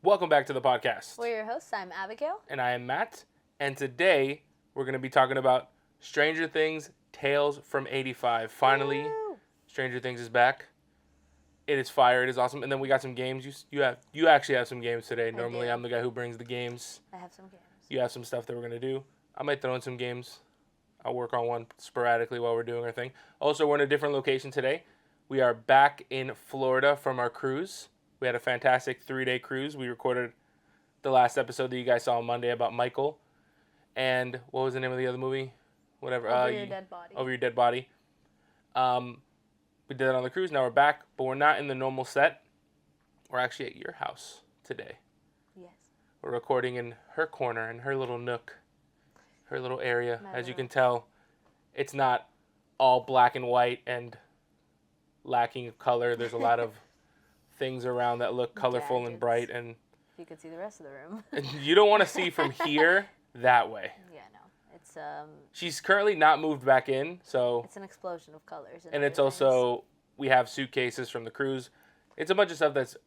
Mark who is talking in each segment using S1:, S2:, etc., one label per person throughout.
S1: Welcome back to the podcast.
S2: We're your hosts. I'm Abigail.
S1: And I am Matt. And today we're going to be talking about Stranger Things Tales from 85. Finally,
S2: Woo!
S1: Stranger Things is back. It is fire. It is awesome. And then we got some games. You actually have some games today. Normally
S2: do.
S1: I'm the guy who brings the games.
S2: I have some games.
S1: You have some stuff that we're going to do. I might throw in some games. I'll work on one sporadically while we're doing our thing. Also, we're in a different location today. We are back in Florida from our cruise. We had a fantastic 3-day cruise. We recorded the last episode that you guys saw on Monday about Michael. And what was the name of the other movie? Whatever.
S2: Over Your Dead Body.
S1: Over Your Dead Body. We did that on the cruise. Now we're back, but we're not in the normal set. We're actually at your house today.
S2: Yes.
S1: We're recording in her corner, in her little nook, her little area. As you can tell, it's not all black and white and lacking of color. There's a lot of things around that look colorful and bright, and
S2: you could see the rest of the room.
S1: you don't want to see from here that way.
S2: Yeah, no. It's
S1: She's currently not moved back in, so
S2: it's an explosion of colors.
S1: And it's also, we have suitcases from the cruise. It's a bunch of stuff that's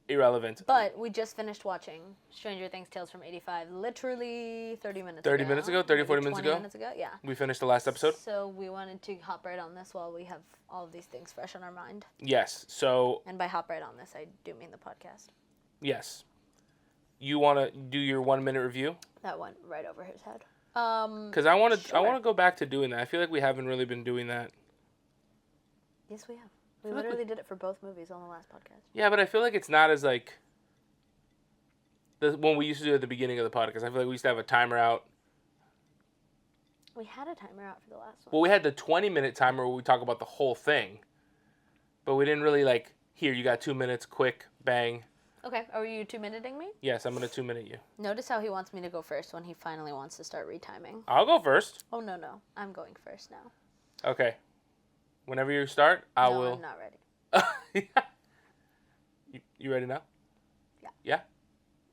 S1: irrelevant.
S2: But we just finished watching Stranger Things Tales from 85 literally 30 minutes ago.
S1: 30 minutes ago? 30, 40 minutes ago?
S2: 20 minutes ago, yeah.
S1: We finished the last episode.
S2: So we wanted to hop right on this while we have all of these things fresh on our mind.
S1: Yes, so...
S2: And by hop right on this, I do mean the podcast.
S1: Yes. You want to do your 1-minute review?
S2: That went right over his head.
S1: Because I want
S2: sure.
S1: to go back to doing that. I feel like we haven't really been doing that.
S2: Yes, we have. We literally did it for both movies on the last podcast.
S1: Yeah, but I feel like it's not as like the one we used to do at the beginning of the podcast. I feel like we used to have a timer out.
S2: We had a timer out for the last one.
S1: Well, we had the 20-minute timer where we talk about the whole thing. But we didn't really like, here, you got 2 minutes, quick, bang.
S2: Okay, are you 2-minuting me?
S1: Yes, I'm going to 2-minute you.
S2: Notice how he wants me to go first when he finally wants to start retiming.
S1: I'll go first.
S2: Oh, no. I'm going first now.
S1: Okay. Whenever you start, I
S2: no,
S1: will.
S2: I'm not ready.
S1: You ready now?
S2: Yeah.
S1: Yeah?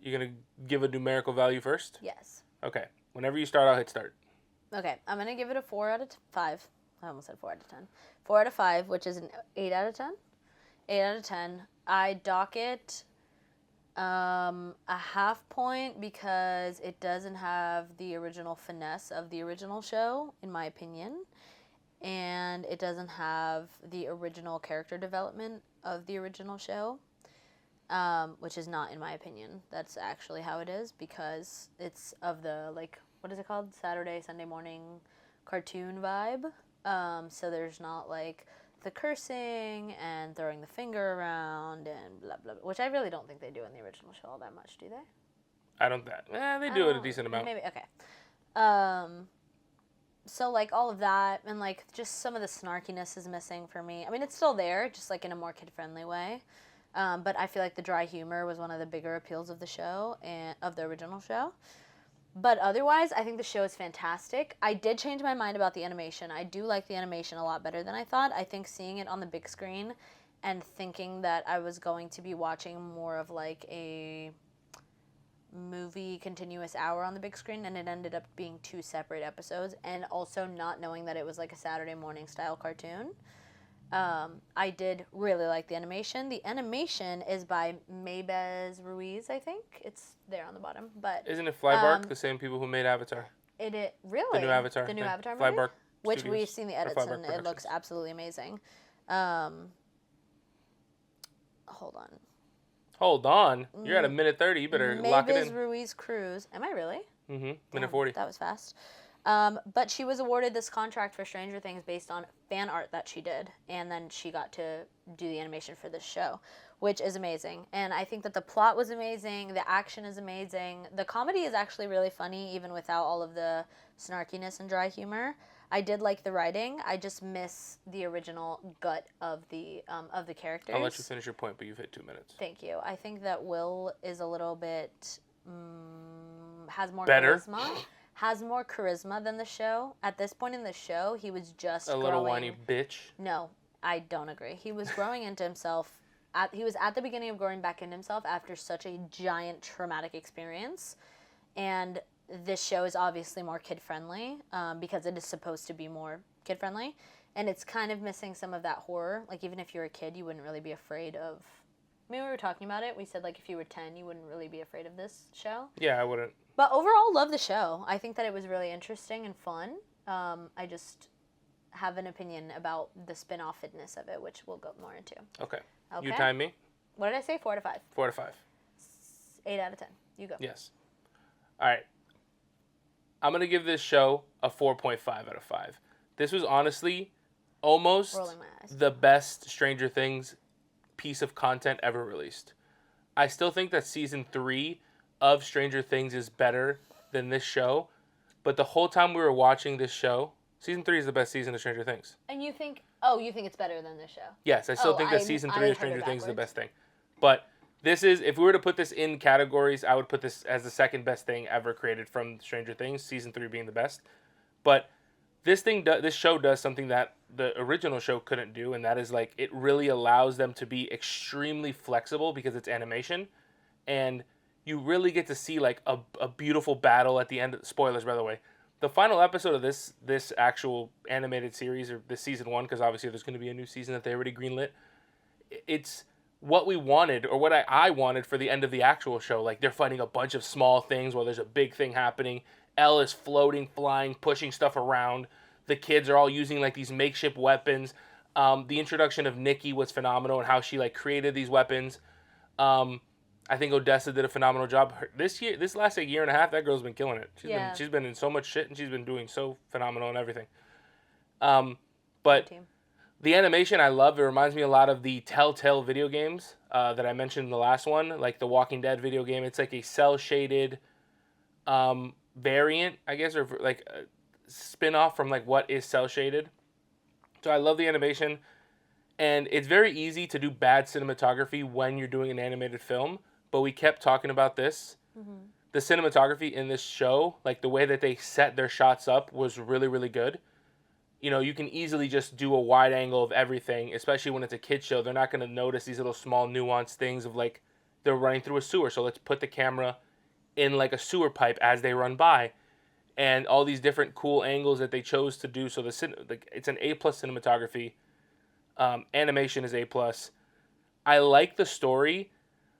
S1: You're going to give a numerical value first?
S2: Yes.
S1: Okay. Whenever you start, I'll hit start.
S2: Okay, I'm going to give it a 4 out of 5. I almost said 4 out of 10. 4 out of 5, which is an 8 out of 10. 8 out of 10. I dock it a half point because it doesn't have the original finesse of the original show, in my opinion. And it doesn't have the original character development of the original show, which is not, in my opinion. That's actually how it is because it's of the, like, what is it called? Saturday, Sunday morning cartoon vibe. So there's not, like, the cursing and throwing the finger around and blah, blah, blah, which I really don't think they do in the original show all that much, do they?
S1: I don't that. They do it a decent amount.
S2: Maybe, okay. So, like, all of that, and, like, just some of the snarkiness is missing for me. I mean, it's still there, just, like, in a more kid-friendly way. But I feel like the dry humor was one of the bigger appeals of the show, and of the original show. But otherwise, I think the show is fantastic. I did change my mind about the animation. I do like the animation a lot better than I thought. I think seeing it on the big screen and thinking that I was going to be watching more of, like, a movie continuous hour on the big screen, and it ended up being 2 separate episodes, and also not knowing that it was like a Saturday morning style cartoon. I did really like the animation. The animation is by Maybez Ruiz, I think. It's there on the bottom, but
S1: isn't it Flybark, the same people who made Avatar?
S2: Really?
S1: The new Avatar.
S2: The new Avatar movie?
S1: Flybark
S2: Which
S1: Studios,
S2: we've seen the edits, and it looks absolutely amazing. Hold on.
S1: Hold on. You're at a minute 30. You better lock it in.
S2: Maybez Ruiz Cruz. Am I really?
S1: Mm-hmm. Minute 40.
S2: That was fast. But she was awarded this contract for Stranger Things based on fan art that she did, and then she got to do the animation for this show, which is amazing. And I think that the plot was amazing, the action is amazing, the comedy is actually really funny, even without all of the snarkiness and dry humor. I did like the writing. I just miss the original gut of the characters.
S1: I'll let you finish your point, but you've hit 2 minutes.
S2: Thank you. I think that Will is a little bit has more
S1: better.
S2: Charisma. Has more charisma than the show. At this point in the show, he was just
S1: a little whiny bitch.
S2: No, I don't agree. He was growing into himself. He was at the beginning of growing back into himself after such a giant traumatic experience, and this show is obviously more kid-friendly because it is supposed to be more kid-friendly, and it's kind of missing some of that horror. Like, even if you're a kid, you wouldn't really be afraid of I mean, we were talking about it. We said, like, if you were 10, you wouldn't really be afraid of this show.
S1: Yeah, I wouldn't.
S2: But overall, love the show. I think that it was really interesting and fun. I just have an opinion about the spin-off-ness of it, which we'll go more into.
S1: Okay.
S2: Okay.
S1: You time me?
S2: What did I say? 4 to 5.
S1: 4 to 5.
S2: 8 out of 10. You go.
S1: Yes. All right. I'm going to give this show a 4.5 out of 5. This was honestly almost
S2: Rolling my eyes.
S1: the best Stranger Things piece of content ever released. I still think that season 3 of Stranger Things is better than this show, but the whole time we were watching this show, season 3 is the best season of Stranger Things.
S2: And you think it's better than this show?
S1: Yes, I still think that season 3 of Stranger Things is the best thing. But this is, if we were to put this in categories, I would put this as the second best thing ever created from Stranger Things, season 3 being the best. But this show does something that the original show couldn't do, and that is, like, it really allows them to be extremely flexible because it's animation, and you really get to see, like, a beautiful battle at the end. Spoilers, by the way. The final episode of this actual animated series, or this season 1, because obviously there's going to be a new season that they already greenlit, it's what we wanted, or what I wanted for the end of the actual show. Like, they're fighting a bunch of small things while there's a big thing happening. Elle is floating, flying, pushing stuff around. The kids are all using, like, these makeshift weapons. The introduction of Nikki was phenomenal, and how she, like, created these weapons. I think Odessa did a phenomenal job. This last year and a half, that girl's been killing it. She's been in so much shit, and she's been doing so phenomenal and everything. But the animation I love. It reminds me a lot of the Telltale video games that I mentioned in the last one, like the Walking Dead video game. It's like a cel-shaded variant, I guess, or like a spin-off from, like, what is cel-shaded. So I love the animation, and it's very easy to do bad cinematography when you're doing an animated film, but we kept talking about this. Mm-hmm. The cinematography in this show, like the way that they set their shots up, was really, really good. You know, you can easily just do a wide angle of everything, especially when it's a kid's show. They're not going to notice these little small nuanced things of, like, they're running through a sewer, so let's put the camera in, like, a sewer pipe as they run by, and all these different cool angles that they chose to do. So it's an A+ cinematography. Animation is A+. I like the story.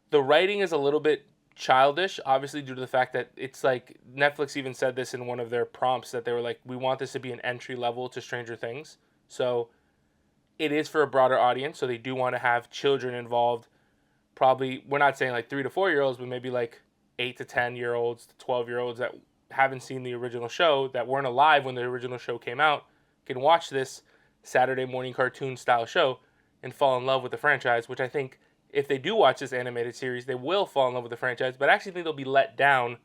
S1: The writing is a little bit childish, obviously, due to the fact that it's like, Netflix even said this in one of their prompts, that they were like, we want this to be an entry level to Stranger Things. So it is for a broader audience, so they do want to have children involved. Probably, we're not saying like 3 to 4 year olds, but maybe like 8 to 10 year olds to 12-year-olds that haven't seen the original show, that weren't alive when the original show came out, can watch this Saturday morning cartoon style show and fall in love with the franchise, which I think if they do watch this animated series, they will fall in love with the franchise. But I actually think they'll be let down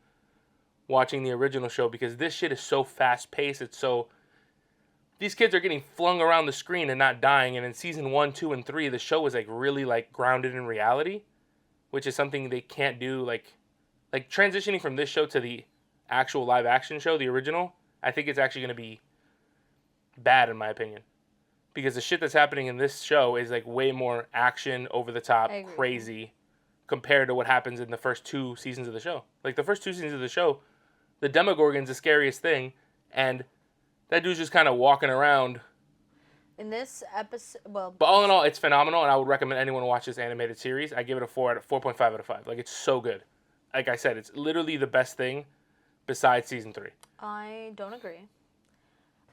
S1: watching the original show, because this shit is so fast paced. It's so, these kids are getting flung around the screen and not dying. And in season 1, 2, and 3, the show is like really like grounded in reality, which is something they can't do. Like transitioning from this show to the actual live action show, the original, I think it's actually going to be bad in my opinion. Because the shit that's happening in this show is like way more action, over the top, crazy, compared to what happens in the first 2 seasons of the show. Like the first 2 seasons of the show, the Demogorgon's the scariest thing, and that dude's just kind of walking around.
S2: In this episode, well...
S1: But all in all, it's phenomenal, and I would recommend anyone watch this animated series. I give it a 4.5 out of 5. Like, it's so good. Like I said, it's literally the best thing besides season 3.
S2: I don't agree.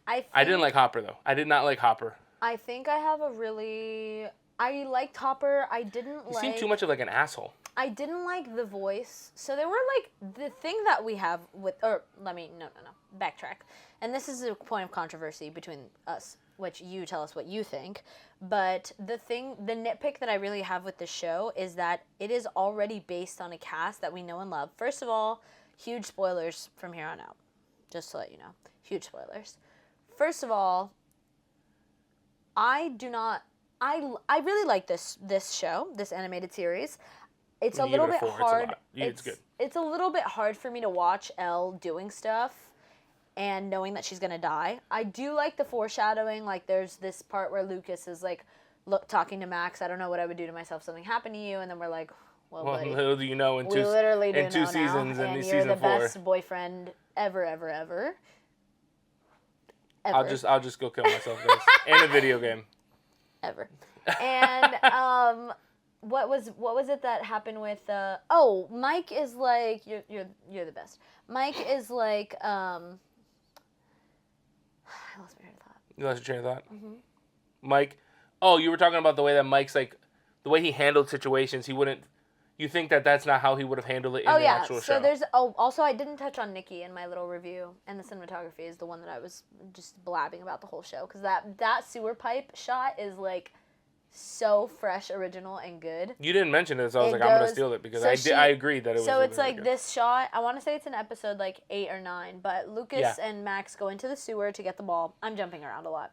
S1: I didn't like Hopper, though. I did not like Hopper.
S2: I think I have a really... I liked Hopper. I didn't
S1: He seemed too much of, like, an asshole.
S2: I didn't like the voice. So there were, like, the thing that we have with... Or, no. Backtrack. And this is a point of controversy between us, which you tell us what you think. But the nitpick that I really have with the show is that it is already based on a cast that we know and love. First of all, huge spoilers from here on out. Just to let you know. Huge spoilers. First of all, I really like this show, this animated series. It's a little bit hard.
S1: It's good.
S2: It's a little bit hard for me to watch Elle doing stuff and knowing that she's going to die. I do like the foreshadowing. Like, there's this part where Lucas is, like, talking to Max, I don't know what I would do to myself if something happened to you. And then we're like, well, buddy,
S1: little do you know, in 2 seasons, and
S2: you're
S1: season 4.
S2: the best boyfriend ever.
S1: I'll just go kill myself, guys. In a video game.
S2: Ever. And what was it that happened with Mike is like you're the best. Mike is like I lost my train of thought.
S1: You lost your train of thought?
S2: Mm-hmm.
S1: Mike. Oh, you were talking about the way that Mike's like, the way he handled situations. He wouldn't. You think that that's not how he would have handled it in the actual show?
S2: So there's also I didn't touch on Nikki in my little review, and the cinematography is the one that I was just blabbing about the whole show, because that sewer pipe shot is like so fresh, original, and good.
S1: You didn't mention it, so I was like, I'm gonna steal it, because I agreed that it was.
S2: So it's
S1: really
S2: like
S1: good.
S2: this shot. I want to say it's in episode like 8 or 9, but Lucas and Max go into the sewer to get the ball. I'm jumping around a lot.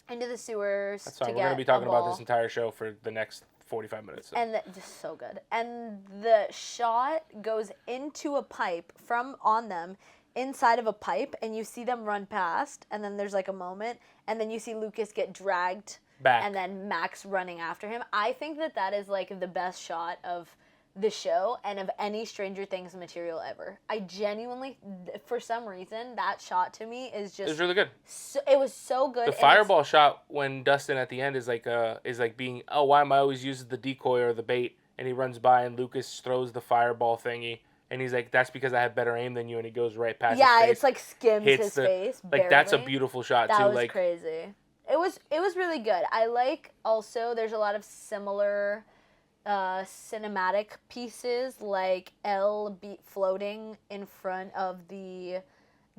S2: Into the sewers.
S1: That's fine.
S2: To
S1: We're
S2: get
S1: gonna be talking
S2: a
S1: about
S2: ball.
S1: this entire show for the next 45 minutes. So.
S2: And just so good. And the shot goes into a pipe from on them, inside of a pipe, and you see them run past, and then there's like a moment, and then you see Lucas get dragged
S1: back,
S2: and then Max running after him. I think that is like the best shot of the show and of any Stranger Things material ever. I genuinely, for some reason, that shot to me is just...
S1: It was really good.
S2: It was so good.
S1: The fireball shot when Dustin at the end is like being, oh, why am I always using the decoy or the bait? And he runs by and Lucas throws the fireball thingy. And he's like, that's because I have better aim than you. And he goes right past his face.
S2: It's like skims his face.
S1: Like, that's a beautiful shot, too.
S2: That was
S1: like
S2: crazy. It was really good. I like also, there's a lot of similar cinematic pieces, like Elle floating in front of the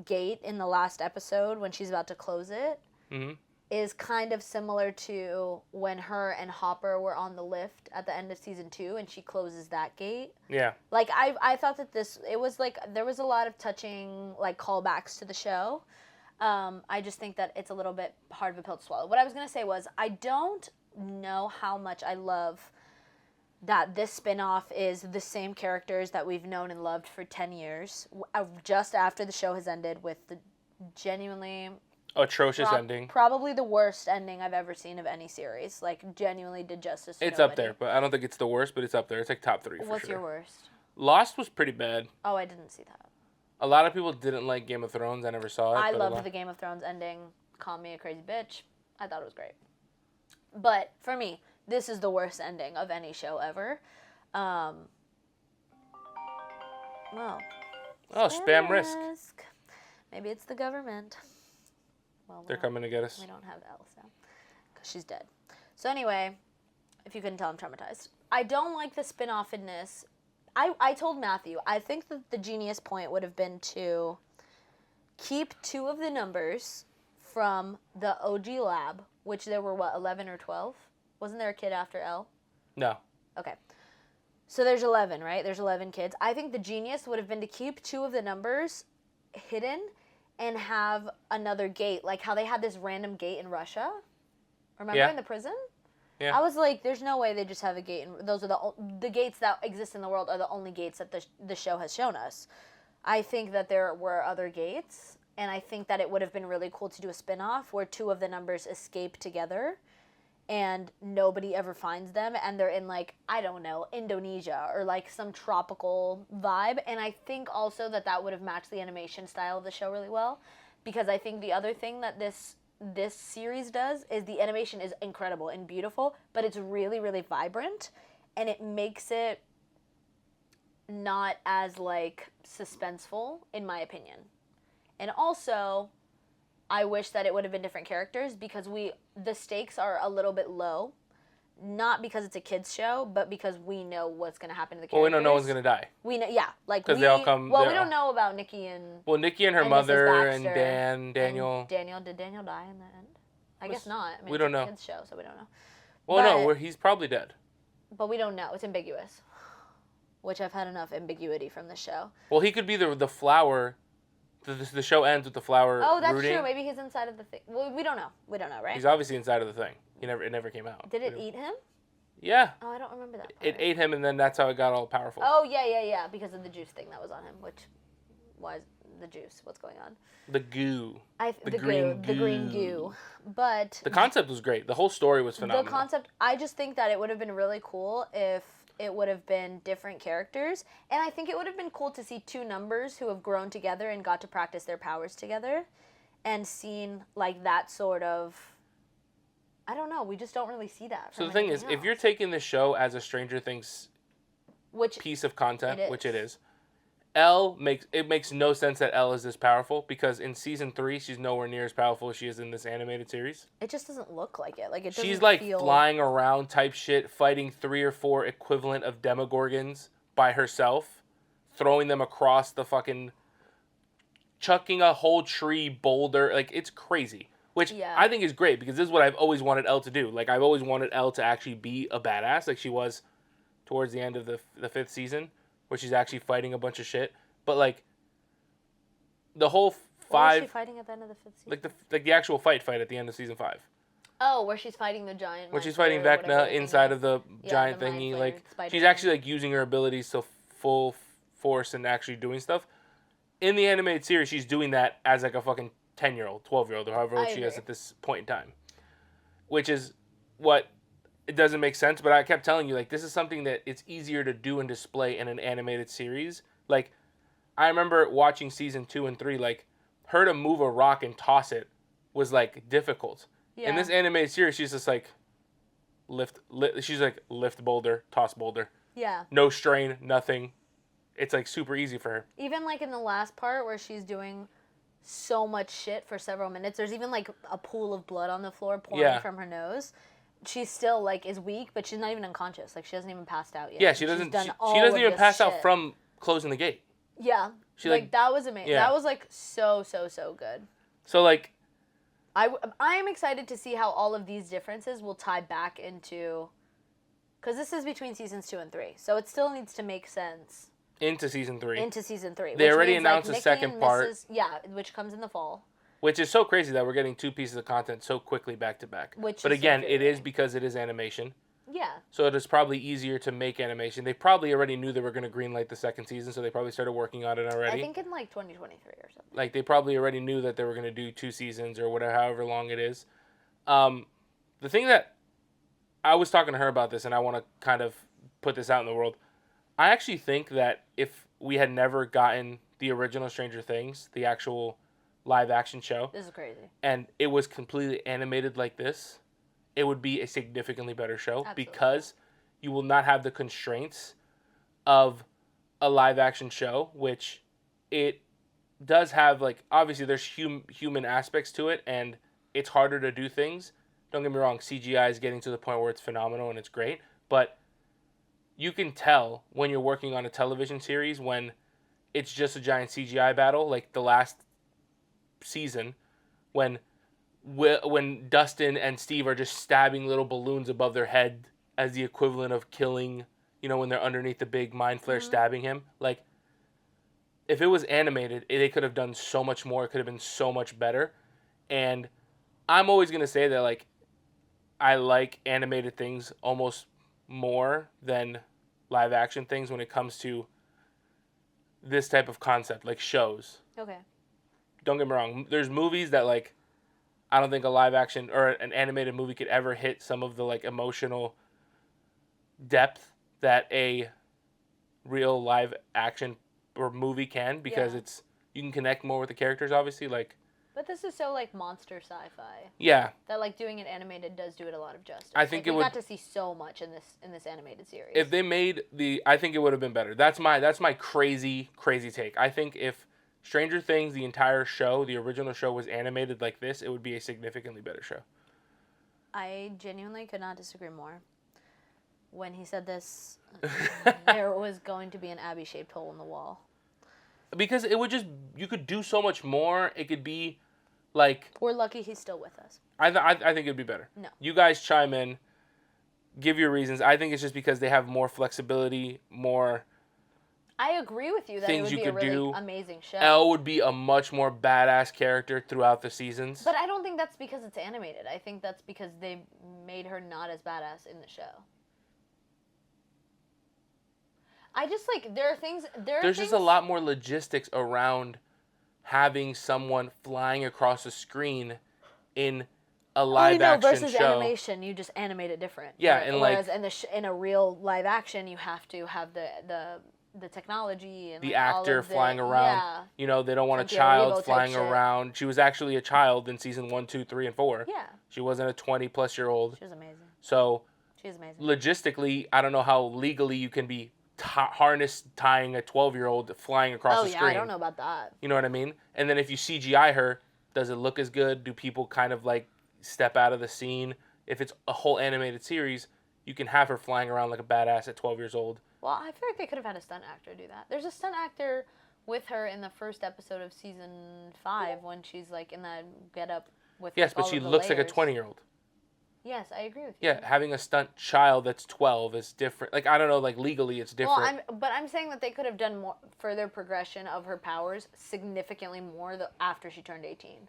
S2: gate in the last episode when she's about to close it.
S1: Mm-hmm.
S2: Is kind of similar to when her and Hopper were on the lift at the end of season 2 and she closes that gate.
S1: Yeah.
S2: Like, I thought that it was like, there was a lot of touching, like, callbacks to the show. I just think that it's a little bit hard of a pill to swallow. What I was going to say was, I don't know how much I love that this spin-off is the same characters that we've known and loved for 10 years, just after the show has ended, with the genuinely...
S1: atrocious ending.
S2: Probably the worst ending I've ever seen of any series. Like, genuinely did justice to
S1: It's
S2: nobody.
S1: up there, but I don't think it's the worst, but it's up there. It's like top 3 for sure.
S2: What's your worst?
S1: Lost was pretty bad.
S2: Oh, I didn't see that.
S1: A lot of people didn't like Game of Thrones. I never saw it.
S2: I loved the Game of Thrones ending. Call me a crazy bitch. I thought it was great. But for me, this is the worst ending of any show ever. Well.
S1: Oh, spam risk.
S2: Maybe it's the government. Well,
S1: they're coming to get us.
S2: We don't have Elle now because she's dead. So anyway, if you couldn't tell, I'm traumatized. I don't like the spin-off in this. I told Matthew, I think that the genius point would have been to keep 2 of the numbers from the OG lab, which there were, 11 or 12? Wasn't there a kid after Elle?
S1: No.
S2: Okay. So there's 11, right? There's 11 kids. I think the genius would have been to keep 2 of the numbers hidden and have another gate, like how they had this random gate in Russia. Remember in the prison?
S1: Yeah.
S2: I was like, there's no way they just have a gate. And those are the gates that exist in the world are the only gates that the show has shown us. I think that there were other gates, and I think that it would have been really cool to do a spin-off where 2 of the numbers escape together and nobody ever finds them, and they're in, like, I don't know, Indonesia or like some tropical vibe. And I think also that would have matched the animation style of the show really well, because I think the other thing that this series does is the animation is incredible and beautiful, but it's really, really vibrant, and it makes it not as, like, suspenseful, in my opinion. And also, I wish that it would have been different characters, because the stakes are a little bit low, not because it's a kids show, but because we know what's going to happen to the characters.
S1: Well, we know no one's going to die.
S2: We know, yeah. Like,
S1: because they all come...
S2: Well, we don't know about Nikki and...
S1: Well, Nikki and her mother and Daniel...
S2: Did Daniel die in the end? I guess not. I mean,
S1: we don't know.
S2: It's a kids show, so we don't know.
S1: Well, no, he's probably dead.
S2: But we don't know. It's ambiguous. Which I've had enough ambiguity from the show.
S1: Well, he could be the flower... The show ends with the flower
S2: Oh, that's
S1: rooting.
S2: true. Maybe he's inside of the thing. Well, we don't know. We don't know, right?
S1: He's obviously inside of the thing. It never came out.
S2: Did it eat him?
S1: Yeah.
S2: Oh, I don't remember that part.
S1: It ate him, and then that's how it got all powerful.
S2: Oh, yeah, because of the juice thing that was on him, which... Why is the juice? What's going on?
S1: The goo.
S2: The green goo. But...
S1: The concept was great. The whole story was phenomenal.
S2: The concept... I just think that it would have been really cool if it would have been different characters. And I think it would have been cool to see 2 numbers who have grown together and got to practice their powers together. And seen, like, that sort of I don't know. We just don't really see that.
S1: So the thing is, if you're taking the show as a Stranger Things piece of content, which it is, it makes no sense that Elle is this powerful, because in season 3 she's nowhere near as powerful as she is in this animated series.
S2: It just doesn't look like it. Like it doesn't
S1: She's like
S2: feel...
S1: flying around type shit, fighting 3 or 4 equivalent of Demogorgons by herself, throwing them across the fucking, chucking a whole tree boulder. Like, it's crazy. Which I think is great, because this is what I've always wanted Elle to do. Like, I've always wanted Elle to actually be a badass, like she was towards the end of the 5th season, where she's actually fighting a bunch of shit. But, like, the whole 5...
S2: What was she fighting at the end of the 5th season?
S1: Like the actual fight at the end of season 5.
S2: Oh, where she's fighting the giant...
S1: Where she's fighting Vecna inside of the giant thingy. Like, she's actually, like, using her abilities to full force and actually doing stuff. In the animated series, she's doing that as, like, a fucking 10-year-old, 12-year-old, or however old she is at this point in time. Which is what... It doesn't make sense, but I kept telling you, like, this is something that it's easier to do and display in an animated series. Like, I remember watching season 2 and 3, like, her to move a rock and toss it was, like, difficult. Yeah. In this animated series, she's just like, lift boulder, toss boulder.
S2: Yeah.
S1: No strain, nothing. It's, like, super easy for her.
S2: Even, like, in the last part where she's doing so much shit for several minutes, there's even, like, a pool of blood on the floor pouring from her nose. She still, like, is weak, but she's not even unconscious. Like, she hasn't even passed out yet.
S1: Yeah, she doesn't even pass out from closing the gate.
S2: Yeah. She, like, that was amazing. Yeah. That was, like, so good.
S1: So, like...
S2: I am excited to see how all of these differences will tie back into... Because this is between seasons 2 and 3. So it still needs to make sense.
S1: Into season 3.
S2: They
S1: already announced a second part.
S2: Yeah, which comes in the fall.
S1: Which is so crazy that we're getting 2 pieces of content so quickly back to back. But again, it is because it is animation.
S2: Yeah.
S1: So it is probably easier to make animation. They probably already knew they were going to greenlight the second season, so they probably started working on it already.
S2: I think in, like, 2023 or something.
S1: Like, they probably already knew that they were going to do 2 seasons or whatever, however long it is. The thing that... I was talking to her about this, and I want to kind of put this out in the world. I actually think that if we had never gotten the original Stranger Things, the actual live-action show...
S2: This is crazy.
S1: And it was completely animated like this... it would be a significantly better show. Absolutely. Because you will not have the constraints of a live-action show, which it does have, like, obviously there's human aspects to it, and it's harder to do things. Don't get me wrong, CGI is getting to the point where it's phenomenal and it's great, but you can tell when you're working on a television series when it's just a giant CGI battle, like the last season, when Dustin and Steve are just stabbing little balloons above their head as the equivalent of killing, you know, when they're underneath the big mind flare stabbing him. Like, if it was animated, they could have done so much more. It could have been so much better. And I'm always going to say that, like, I like animated things almost more than live action things when it comes to this type of concept, like shows.
S2: Okay.
S1: Don't get me wrong. There's movies that, like, I don't think a live action or an animated movie could ever hit some of the, like, emotional depth that a real live action or movie can, because it's, you can connect more with the characters, obviously, like.
S2: But this is so, like, monster sci-fi.
S1: Yeah.
S2: That, like, doing it animated does do it a lot of justice.
S1: I think
S2: we got to see so much in this animated series.
S1: If they made I think it would have been better. That's my crazy take. I think if Stranger Things, the entire show, the original show, was animated like this, it would be a significantly better show.
S2: I genuinely could not disagree more. When he said this, there was going to be an Abby-shaped hole in the wall.
S1: Because it would just, you could do so much more. It could be, like...
S2: We're lucky he's still with us.
S1: I think it'd be better.
S2: No.
S1: You guys chime in. Give your reasons. I think it's just because they have more flexibility, more...
S2: I agree with you that it would be a really amazing show.
S1: Elle would be a much more badass character throughout the seasons.
S2: But I don't think that's because it's animated. I think that's because they made her not as badass in the show. I just, like, there's
S1: just a lot more logistics around having someone flying across the screen in a live action show.
S2: Versus animation, you just animate it different.
S1: Yeah, and
S2: whereas in a real live action, you have to have the the technology and
S1: the
S2: like, all
S1: actor
S2: of the,
S1: flying around.
S2: Yeah.
S1: You know, they don't want a
S2: Santiago
S1: child
S2: type
S1: flying
S2: shit.
S1: around. She was actually a child in season 1, 2, 3, and 4.
S2: Yeah.
S1: She wasn't a 20-plus-year-old.
S2: She was amazing.
S1: So,
S2: She's amazing.
S1: logistically, I don't know how legally you can be harness tying a 12-year-old flying across the screen.
S2: I don't know about that.
S1: You know what I mean? And then if you CGI her, does it look as good? Do people kind of like step out of the scene? If it's a whole animated series, you can have her flying around like a badass at 12 years old.
S2: Well, I feel like they could have had a stunt actor do that. There's a stunt actor with her in the first episode of season 5 when she's like in that getup with
S1: Yes,
S2: like,
S1: but
S2: all
S1: she
S2: of the
S1: looks like a
S2: layers.
S1: 20-year-old.
S2: Yes, I agree with you.
S1: Yeah, having a stunt child that's 12 is different. Like, I don't know, like legally it's different.
S2: Well, I'm saying that they could have done more further progression of her powers significantly more after she turned 18.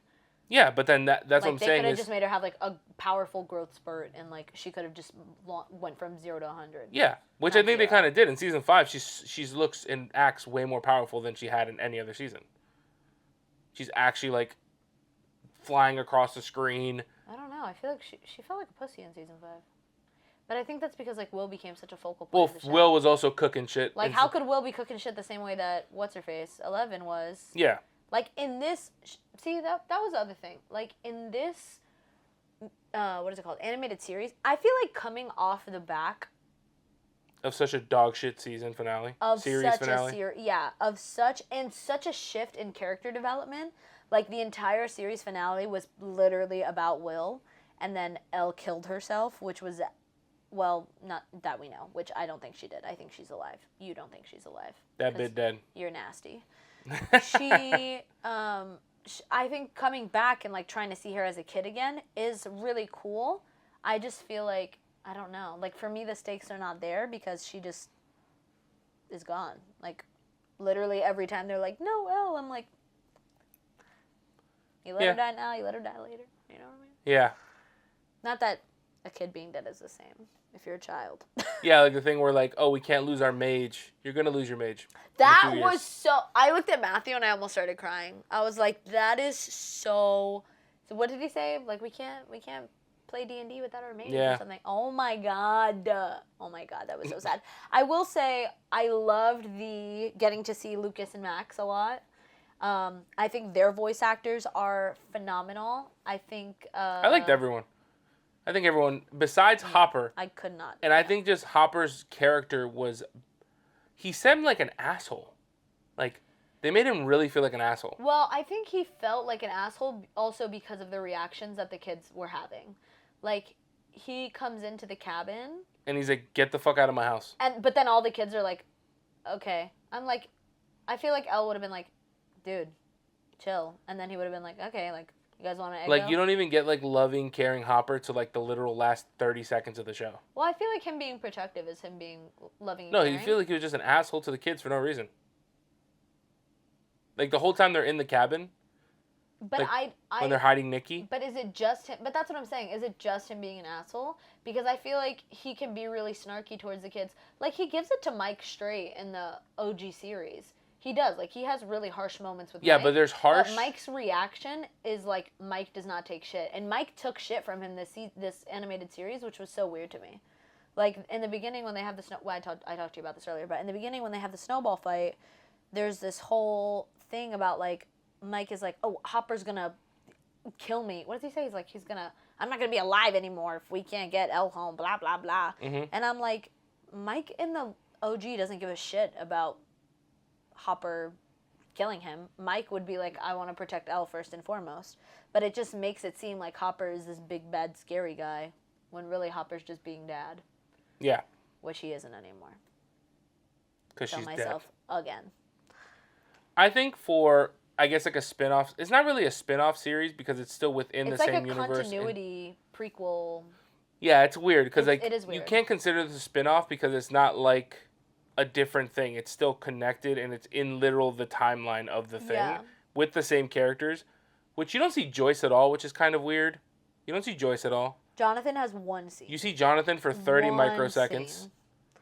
S1: Yeah, but then that's
S2: Like
S1: what I'm
S2: they
S1: saying
S2: could have
S1: is
S2: just made her have like a powerful growth spurt and like she could have just went from 0 to 100.
S1: yeah, which
S2: Not
S1: I think they
S2: 0.
S1: kind of did in season 5. She's looks and acts way more powerful than she had in any other season. She's actually like flying across the screen.
S2: I don't know. I feel like she felt like a pussy in season 5. But I think that's because like Will became such a focal point of the show.
S1: Will was also cooking shit.
S2: Like how could Will be cooking shit the same way that what's her face 11 was?
S1: Yeah.
S2: Like in this, see that was the other thing. Like in this, what is it called? Animated series. I feel like coming off the back
S1: Of such a dog shit season finale.
S2: of
S1: Series
S2: such
S1: finale.
S2: of such a shift in character development. Like the entire series finale was literally about Will, and then Elle killed herself, which was, well, not that we know. Which I don't think she did. I think she's alive. You don't think she's alive.
S1: That
S2: 'Cause
S1: bit dead.
S2: You're nasty. I think coming back and like trying to see her as a kid again is really cool. I just feel like I don't know. Like for me, the stakes are not there because she just is gone. Like literally every time they're like, "No, Elle," I'm like, "You let her die now. You let her die later." You know what I mean?
S1: Yeah.
S2: Not that a kid being dead is the same. If you're a child.
S1: Yeah, like the thing where like, oh, we can't lose our mage. You're gonna lose your mage.
S2: That was so. I looked at Matthew and I almost started crying. I was like, "That is so." So what did he say? Like we can't play D&D without our mage or something. Oh my god. That was so sad. I will say I loved the getting to see Lucas and Max a lot. I think their voice actors are phenomenal. I think.
S1: I liked everyone. I think everyone besides Hopper.
S2: I could not.
S1: And I think just Hopper's character was, he seemed like an asshole. Like, they made him really feel like an asshole.
S2: Well, I think he felt like an asshole also because of the reactions that the kids were having. Like, he comes into the cabin.
S1: And he's like, get the fuck out of my house.
S2: But then all the kids are like, okay. I'm like, I feel like Elle would have been like, dude, chill. And then he would have been like, okay, like, you guys want an egg?
S1: Like, you don't even get, like, loving, caring Hopper to, like, the literal last 30 seconds of the show.
S2: Well, I feel like him being protective is him being loving and
S1: No,
S2: caring.
S1: you feel like he was just an asshole to the kids for no reason. Like, the whole time they're in the cabin.
S2: But
S1: like, when they're hiding Nikki.
S2: But is it just him? But that's what I'm saying. Is it just him being an asshole? Because I feel like he can be really snarky towards the kids. Like, he gives it to Mike straight in the OG series. He does. Like, he has really harsh moments with Mike.
S1: But there's harsh.
S2: But Mike's reaction is like, Mike does not take shit. And Mike took shit from him this animated series, which was so weird to me. Like, in the beginning when they have the snow... Well, I talked to you about this earlier. But in the beginning when they have the snowball fight, there's this whole thing about, like, Mike is like, oh, Hopper's gonna kill me. What does he say? He's like, I'm not gonna be alive anymore if we can't get Elle home, blah, blah, blah.
S1: Mm-hmm.
S2: And I'm like, Mike in the OG doesn't give a shit about Hopper killing him. Mike would be like, I want to protect Elle first and foremost. But it just makes it seem like Hopper is this big, bad, scary guy, when really Hopper's just being dad.
S1: Yeah.
S2: Which he isn't anymore.
S1: Because she's
S2: myself
S1: dead.
S2: Again.
S1: I think for... I guess like a spin-off. It's not really a spin-off series because it's still within the same universe.
S2: It's like a continuity prequel.
S1: Yeah, it's weird because like
S2: it is weird.
S1: You can't consider this a spin-off because it's not like a different thing. It's still connected and it's in literal the timeline of the thing with the same characters, which you don't see Joyce at all, which is kind of weird. You don't see Joyce at all.
S2: Jonathan has one scene.
S1: You see Jonathan for 30 microseconds.
S2: Scene.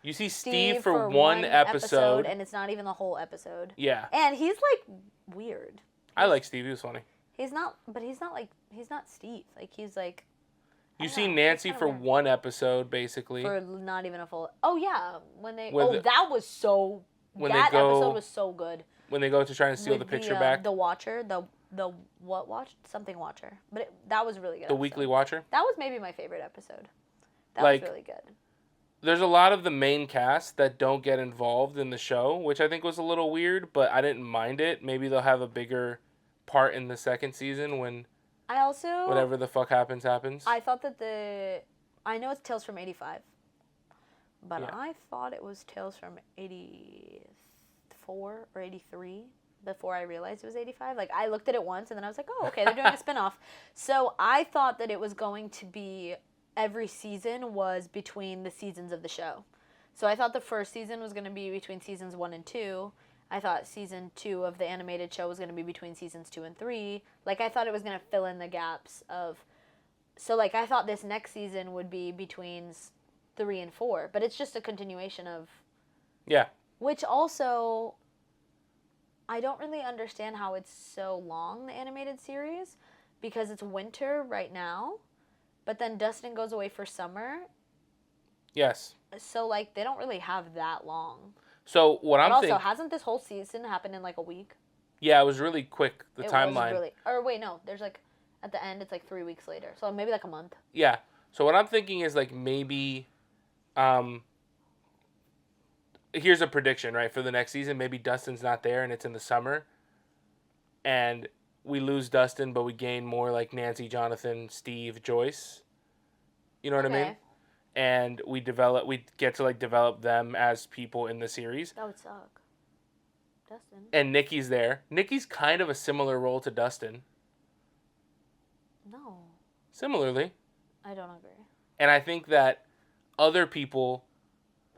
S1: You see Steve for one episode.
S2: And it's not even the whole episode.
S1: Yeah.
S2: And he's like weird.
S1: I like Steve. He was funny.
S2: He's not Steve. Like he's like.
S1: You see Nancy for
S2: weird.
S1: one episode, basically.
S2: For not even a full. Oh yeah, when they.
S1: That
S2: was so
S1: when
S2: that
S1: they go
S2: episode was so good.
S1: when they go to try and steal
S2: With
S1: the picture back.
S2: The Watcher, the what watch? Something Watcher. But that was really good.
S1: The Weekly Watcher.
S2: That was maybe my favorite episode. That
S1: Like,
S2: was really good.
S1: There's a lot of the main cast that don't get involved in the show, which I think was a little weird, but I didn't mind it. Maybe they'll have a bigger part in the second season when
S2: I also
S1: whatever the fuck happens.
S2: I thought that I know it's Tales from 85, but
S1: Yeah.
S2: I thought it was Tales from 84 or 83 before I realized it was 85. Like, I looked at it once and then I was like, oh, okay, they're doing a spinoff. So I thought that it was going to be every season was between the seasons of the show. So I thought the first season was going to be between seasons 1 and 2. I thought season 2 of the animated show was going to be between seasons 2 and 3. Like, I thought it was going to fill in the gaps of... So, like, I thought this next season would be between 3 and 4. But it's just a continuation of...
S1: Yeah.
S2: Which also... I don't really understand how it's so long, the animated series. Because it's winter right now. But then Dustin goes away for summer.
S1: Yes.
S2: So, like, they don't really have that long.
S1: So what I'm thinking...
S2: also, hasn't this whole season happened in, like, a week?
S1: Yeah, it was really quick, the timeline.
S2: Or wait, no. There's, like, at the end, it's, like, 3 weeks later. So maybe, like, a month.
S1: Yeah. So what I'm thinking is, like, maybe... Here's a prediction, right, for the next season. Maybe Dustin's not there and it's in the summer. And we lose Dustin, but we gain more, like, Nancy, Jonathan, Steve, Joyce. You know what I mean? And we get to, like, develop them as people in the series.
S2: That would suck. Dustin.
S1: And Nikki's there. Nikki's kind of a similar role to Dustin.
S2: No.
S1: Similarly.
S2: I don't agree.
S1: And I think that other people...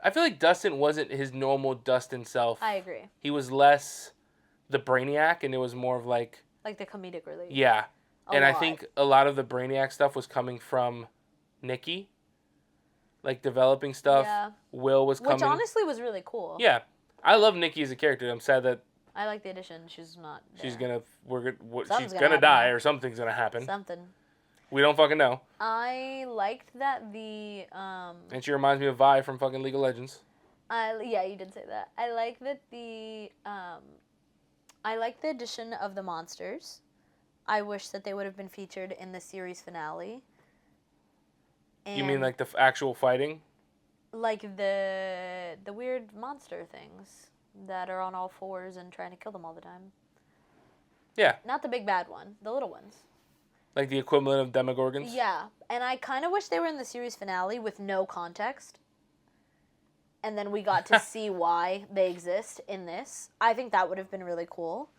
S1: I feel like Dustin wasn't his normal Dustin self.
S2: I agree.
S1: He was less the Brainiac, and it was more of, like...
S2: Like the comedic relief.
S1: Yeah. I think a lot of the Brainiac stuff was coming from Nikki. Like, developing stuff.
S2: Yeah.
S1: Will was coming.
S2: Which honestly was really cool.
S1: Yeah. I love Nikki as a character. I'm sad that
S2: I like the addition. She's not there.
S1: she's gonna
S2: Something's
S1: she's
S2: gonna
S1: gonna die
S2: happen.
S1: or something's gonna happen.
S2: Something.
S1: We don't fucking know.
S2: I liked that the
S1: And she reminds me of Vi from fucking League of Legends.
S2: yeah, you did say that. I like that I like the addition of the monsters. I wish that they would have been featured in the series finale.
S1: You mean like the actual fighting?
S2: Like the weird monster things that are on all fours and trying to kill them all the time.
S1: Yeah.
S2: Not the big bad one, the little ones.
S1: Like the equivalent of Demogorgons?
S2: Yeah, and I kind of wish they were in the series finale with no context. And then we got to see why they exist in this. I think that would have been really cool.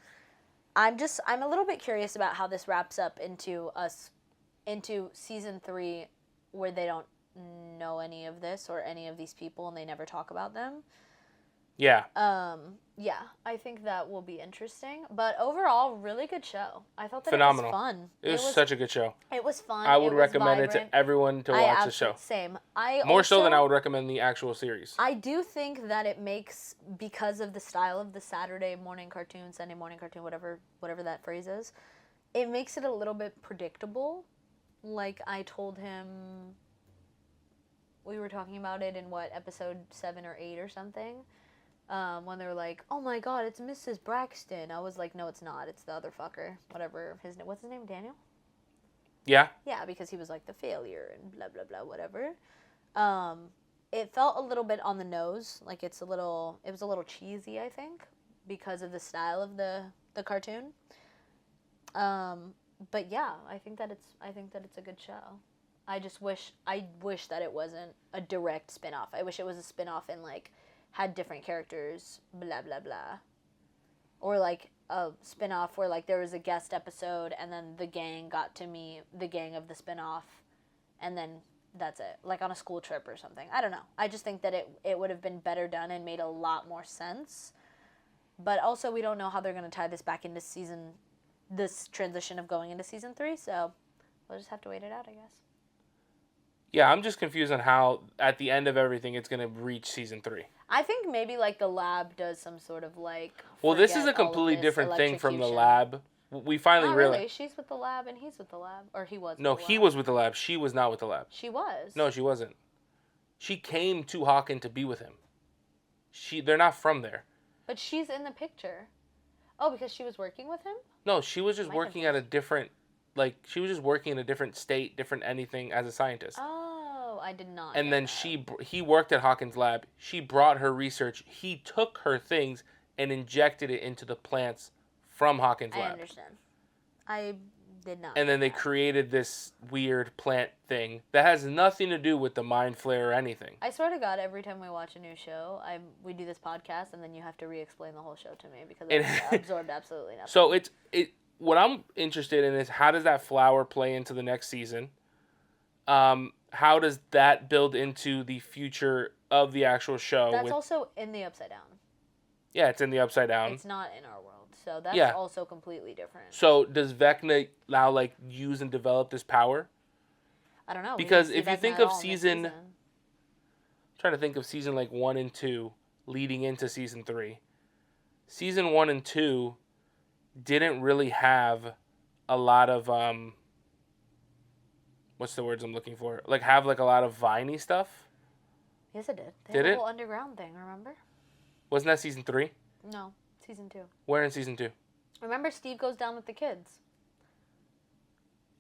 S2: I'm a little bit curious about how this wraps up into season 3 where they don't know any of this or any of these people and they never talk about them.
S1: Yeah.
S2: Yeah, I think that will be interesting. But overall, really good show. I thought that
S1: Phenomenal.
S2: It was fun.
S1: It was such a good show.
S2: It was fun.
S1: I would
S2: was
S1: recommend it
S2: vibrant.
S1: to everyone to watch the show.
S2: Same.
S1: More so than I would recommend the actual series.
S2: I do think that it makes, because of the style of the Saturday morning cartoon, Sunday morning cartoon, whatever that phrase is, it makes it a little bit predictable. Like I told him, we were talking about it in episode 7 or 8 or something. When they were like, "Oh my God, it's Mrs. Braxton," I was like, "No, it's not. It's the other fucker. Whatever his name. What's his name? Daniel."
S1: Yeah.
S2: Yeah, because he was like the failure and blah blah blah whatever. It felt a little bit on the nose, like it was a little cheesy, I think, because of the style of the cartoon. But yeah, I think that it's a good show. I wish that it wasn't a direct spin-off. I wish it was a spin-off and like had different characters, blah blah blah. Or like a spin-off where like there was a guest episode and then the gang got to meet the gang of the spin-off and then that's it. Like on a school trip or something. I don't know. I just think that it would have been better done and made a lot more sense. But also we don't know how they're going to tie this back into this transition of going into season 3, so we'll just have to wait it out, I guess.
S1: Yeah, I'm just confused on how, at the end of everything, it's going to reach season 3.
S2: I think maybe, like, the lab does some sort of, like...
S1: Well, this is a completely different thing from the lab. We finally realized...
S2: Really. She's with the lab and he's with the lab. Or he was with
S1: No,
S2: the
S1: he
S2: lab.
S1: was with the lab. She was not with the lab.
S2: She was.
S1: No, she wasn't. She came to Hawken to be with him. They're not from there.
S2: But she's in the picture. Oh, because she was working with him?
S1: No, she was just
S2: Am I
S1: working at a different, like, she was just working in a different state, different anything as a scientist.
S2: Oh, I did not.
S1: And
S2: get
S1: then
S2: that.
S1: he worked at Hawkins' lab. She brought her research. He took her things and injected it into the plants from Hawkins'
S2: I
S1: lab.
S2: understand. I did not.
S1: And then
S2: get
S1: they
S2: that.
S1: created this weird plant thing that has nothing to do with the mind flare or anything.
S2: I swear to God, every time we watch a new show, we do this podcast, and then you have to re-explain the whole show to me because I absorbed absolutely nothing.
S1: So what I'm interested in is how does that flower play into the next season? How does that build into the future of the actual show?
S2: That's also in the Upside Down.
S1: Yeah, it's in the Upside Down.
S2: It's not in our world, so that's
S1: Yeah.
S2: also completely different.
S1: So does Vecna now like use and develop this power?
S2: I don't know. We
S1: Because
S2: didn't see
S1: if you
S2: Vecna
S1: think
S2: at
S1: of
S2: all in this
S1: season- I'm trying to think of season like 1 and 2 leading into season 3. Season 1 and 2 didn't really have a lot of what's the words I'm looking for? Like have like a lot of viney stuff.
S2: Yes, it did. They
S1: Did
S2: had
S1: it?
S2: a whole underground thing, remember?
S1: Wasn't that season 3?
S2: No, season 2.
S1: Where in season 2?
S2: Remember Steve goes down with the kids?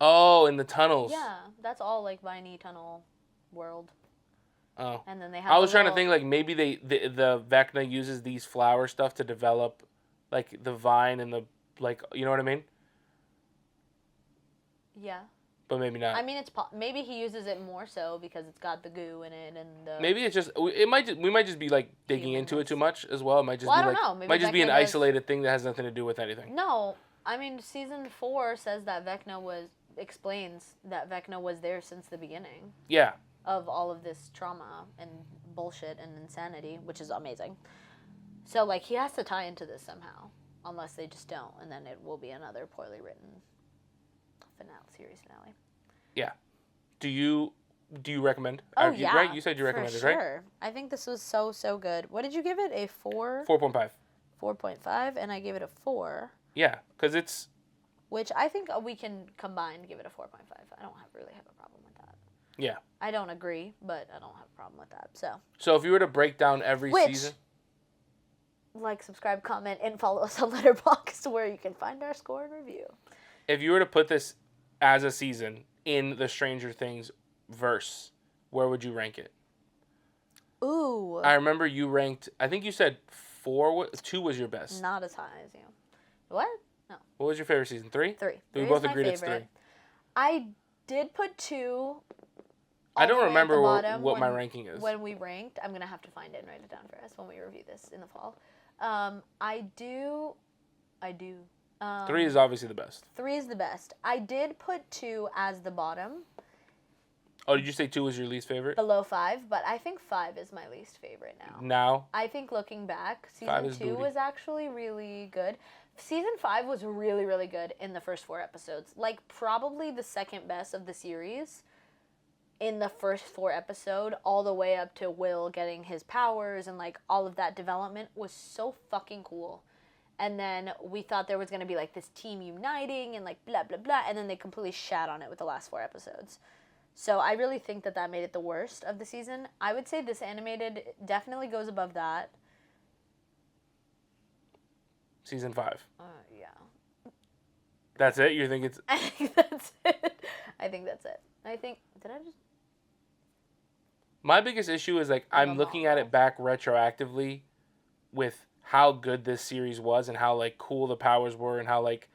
S1: Oh, in the tunnels.
S2: Yeah, that's all like Viney Tunnel world.
S1: Oh.
S2: And then they have
S1: I was
S2: the
S1: trying to
S2: little-
S1: think like maybe the Vecna uses these flower stuff to develop like the vine and the like, you know what I mean?
S2: Yeah.
S1: But maybe not.
S2: I mean, maybe he uses it more so because it's got the goo in it and the...
S1: Maybe it's just we might just be like digging into it too much as well. It might just
S2: Well,
S1: be
S2: I don't
S1: like
S2: know. Maybe
S1: might just be
S2: Vecna
S1: an
S2: does-
S1: isolated thing that has nothing to do with anything.
S2: No, I mean, season 4 says that explains that Vecna was there since the beginning
S1: Yeah.
S2: of all of this trauma and bullshit and insanity, which is amazing. So, like, he has to tie into this somehow, unless they just don't, and then it will be another poorly written series finale.
S1: Do you recommend?
S2: Oh,
S1: You,
S2: yeah.
S1: right? You said you
S2: for
S1: recommended,
S2: sure.
S1: right?
S2: I think this was so good. What did you give it? A 4?
S1: 4.5.
S2: 4.5, and I gave it a 4,
S1: Yeah, because it's
S2: which I think we can combine to give it a 4.5. I don't really have a problem with that.
S1: yeah.
S2: I don't agree, but I don't have a problem with that.
S1: So if you were to break down every
S2: Which-
S1: season,
S2: Like, subscribe, comment, and follow us on Letterboxd where you can find our score and review.
S1: if you were to put this as a season in the Stranger Things verse, where would you rank it?
S2: Ooh.
S1: I remember you ranked. I think you said 2 was your best.
S2: Not as high as you. What?
S1: What was your favorite season? 3?
S2: 3.
S1: We
S2: Three
S1: both
S2: is my
S1: agreed it's
S2: favorite.
S1: 3.
S2: I did put 2.
S1: I don't
S2: all the way at
S1: remember
S2: the
S1: what
S2: bottom
S1: my
S2: when-
S1: ranking is.
S2: When we ranked, I'm going to have to find it and write it down for us when we review this in the fall. I do.
S1: 3 is obviously the best.
S2: 3 is the best. I did put 2 as the bottom,
S1: Oh, did you say 2 was your least favorite?
S2: below 5, but I think 5 is my least favorite now.
S1: Now,
S2: I think looking back,
S1: 5
S2: season
S1: is
S2: 2
S1: booty.
S2: was actually really good. Season 5 was really, really good in the first 4 episodes. Like, probably the second best of the series in the first 4 episode, all the way up to Will getting his powers and, like, all of that development was so fucking cool. And then we thought there was going to be, like, this team uniting and, like, blah, blah, blah. And then they completely shat on it with the last 4 episodes. So I really think that made it the worst of the season. I would say this animated definitely goes above that.
S1: season 5.
S2: Yeah.
S1: That's it? You think it's...
S2: I think that's it. Did I just...
S1: My biggest issue is, like, I'm looking at it back retroactively with how good this series was and how, like, cool the powers were and how, like,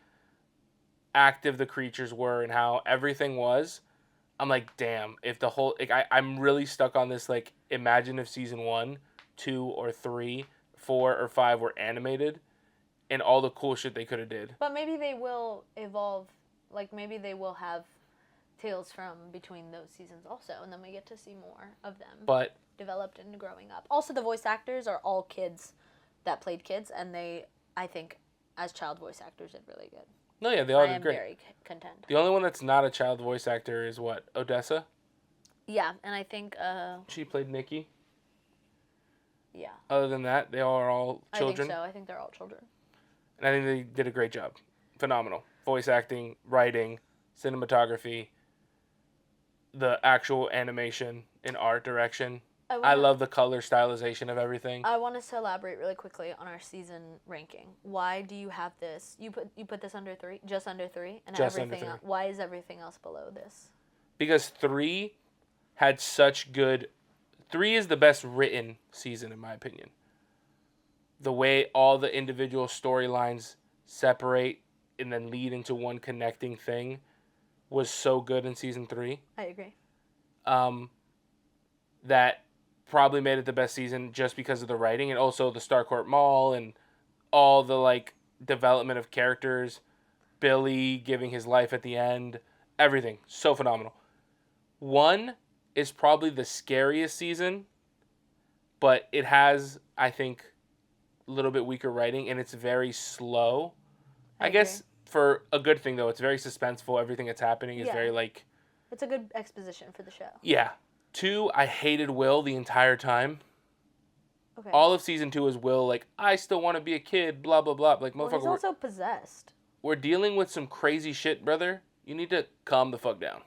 S1: active the creatures were and how everything was. I'm like, damn, if the whole... Like, I'm really stuck on this, like, imagine if season 1, 2, or 3, 4, or 5 were animated and all the cool shit they could have did.
S2: But maybe they will evolve. Like, maybe they will have tales from between those seasons also, and then we get to see more of them
S1: But
S2: developed and growing up. Also, the voice actors are all kids that played kids, and they, I think, as child voice actors, did really good.
S1: no, yeah, they all
S2: I
S1: did
S2: am
S1: great.
S2: very content.
S1: The only one that's not a child voice actor is what? Odessa?
S2: Yeah, and I think,
S1: She played Nikki.
S2: yeah.
S1: Other than that, they are all children.
S2: I think so. I think they're all children.
S1: And I think they did a great job. Phenomenal. Voice acting, writing, cinematography, the actual animation and art direction. I love the color stylization of everything.
S2: I want us to elaborate really quickly on our season ranking. Why do you have this? You put this under 3, just under 3, and
S1: Just under
S2: everything.
S1: 3.
S2: Why is everything else below this?
S1: Because 3 had such good... 3 is the best written season, in my opinion. The way all the individual storylines separate and then lead into one connecting thing was so good in season 3.
S2: I agree.
S1: That probably made it the best season just because of the writing and also the Starcourt Mall and all the like development of characters, Billy giving his life at the end, everything so phenomenal. 1 is probably the scariest season, but it has, I think, a little bit weaker writing and it's very slow. I guess for a good thing though, it's very suspenseful. Everything that's happening is very like...
S2: It's a good exposition for the show.
S1: Yeah. 2, I hated Will the entire time.
S2: Okay.
S1: All of season 2 is Will like, I still want to be a kid, blah blah blah. Like,
S2: well,
S1: motherfucker,
S2: he's also possessed.
S1: we're dealing with some crazy shit, brother. You need to calm the fuck down.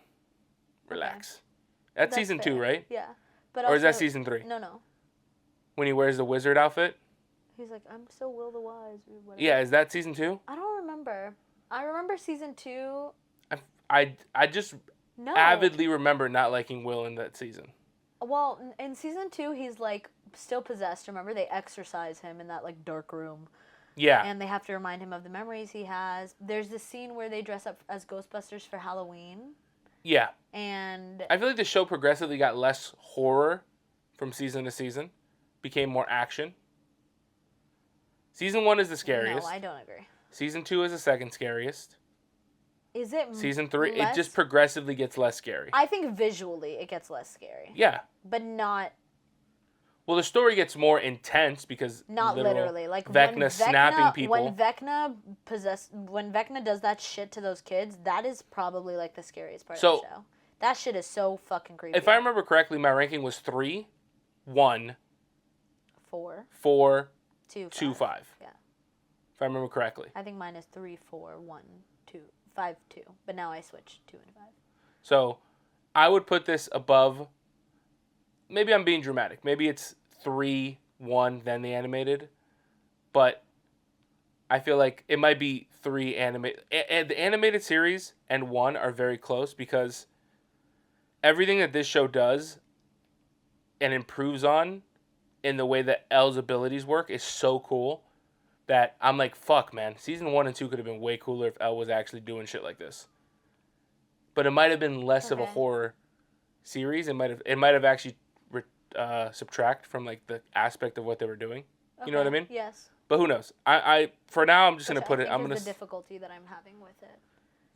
S1: Relax. That's season
S2: fair.
S1: 2, right?
S2: Yeah. But
S1: Or is that
S2: also-
S1: season 3?
S2: No.
S1: When he wears the wizard outfit?
S2: He's like, I'm still Will the Wise. Or whatever.
S1: Yeah, is that season 2?
S2: I don't remember. I remember season 2.
S1: I just
S2: No.
S1: avidly remember not liking Will in that season.
S2: Well, in season 2, he's like still possessed. Remember, they exorcise him in that like dark room,
S1: Yeah.
S2: and they have to remind him of the memories he has. There's this scene where they dress up as Ghostbusters for Halloween,
S1: Yeah.
S2: and
S1: I feel like the show progressively got less horror from season to season, became more action. Season 1 is the scariest.
S2: no, I don't agree.
S1: Season 2 is the second scariest.
S2: Is it
S1: Season 3,
S2: less?
S1: it just progressively gets less scary.
S2: I think visually it gets less scary,
S1: Yeah.
S2: but not
S1: Well, the story gets more intense because
S2: literally. Like
S1: Vecna snapping people.
S2: When Vecna does that shit to those kids, that is probably like the scariest part of the show. That shit is so fucking creepy.
S1: If I remember correctly, my ranking was 3, 1,
S2: 4,
S1: 4,
S2: 2,
S1: 2, 5.
S2: Yeah.
S1: If I remember correctly.
S2: I think mine is 3, 4, 1, 2, 5, 2. But now I switched 2 and 5.
S1: So, I would put this above. Maybe I'm being dramatic. Maybe it's 3, 1, then the animated. But I feel like it might be 3 animated. The animated series and 1 are very close because everything that this show does and improves on in the way that Elle's abilities work is so cool that I'm like, fuck, man. Season 1 and 2 could have been way cooler if Elle was actually doing shit like this. But it might have been less of a horror series. It might have actually subtract from like the aspect of what they were doing. You know what I mean?
S2: Yes.
S1: But who knows? I for now I'm just gonna put it. I'm gonna.
S2: The difficulty that I'm having with it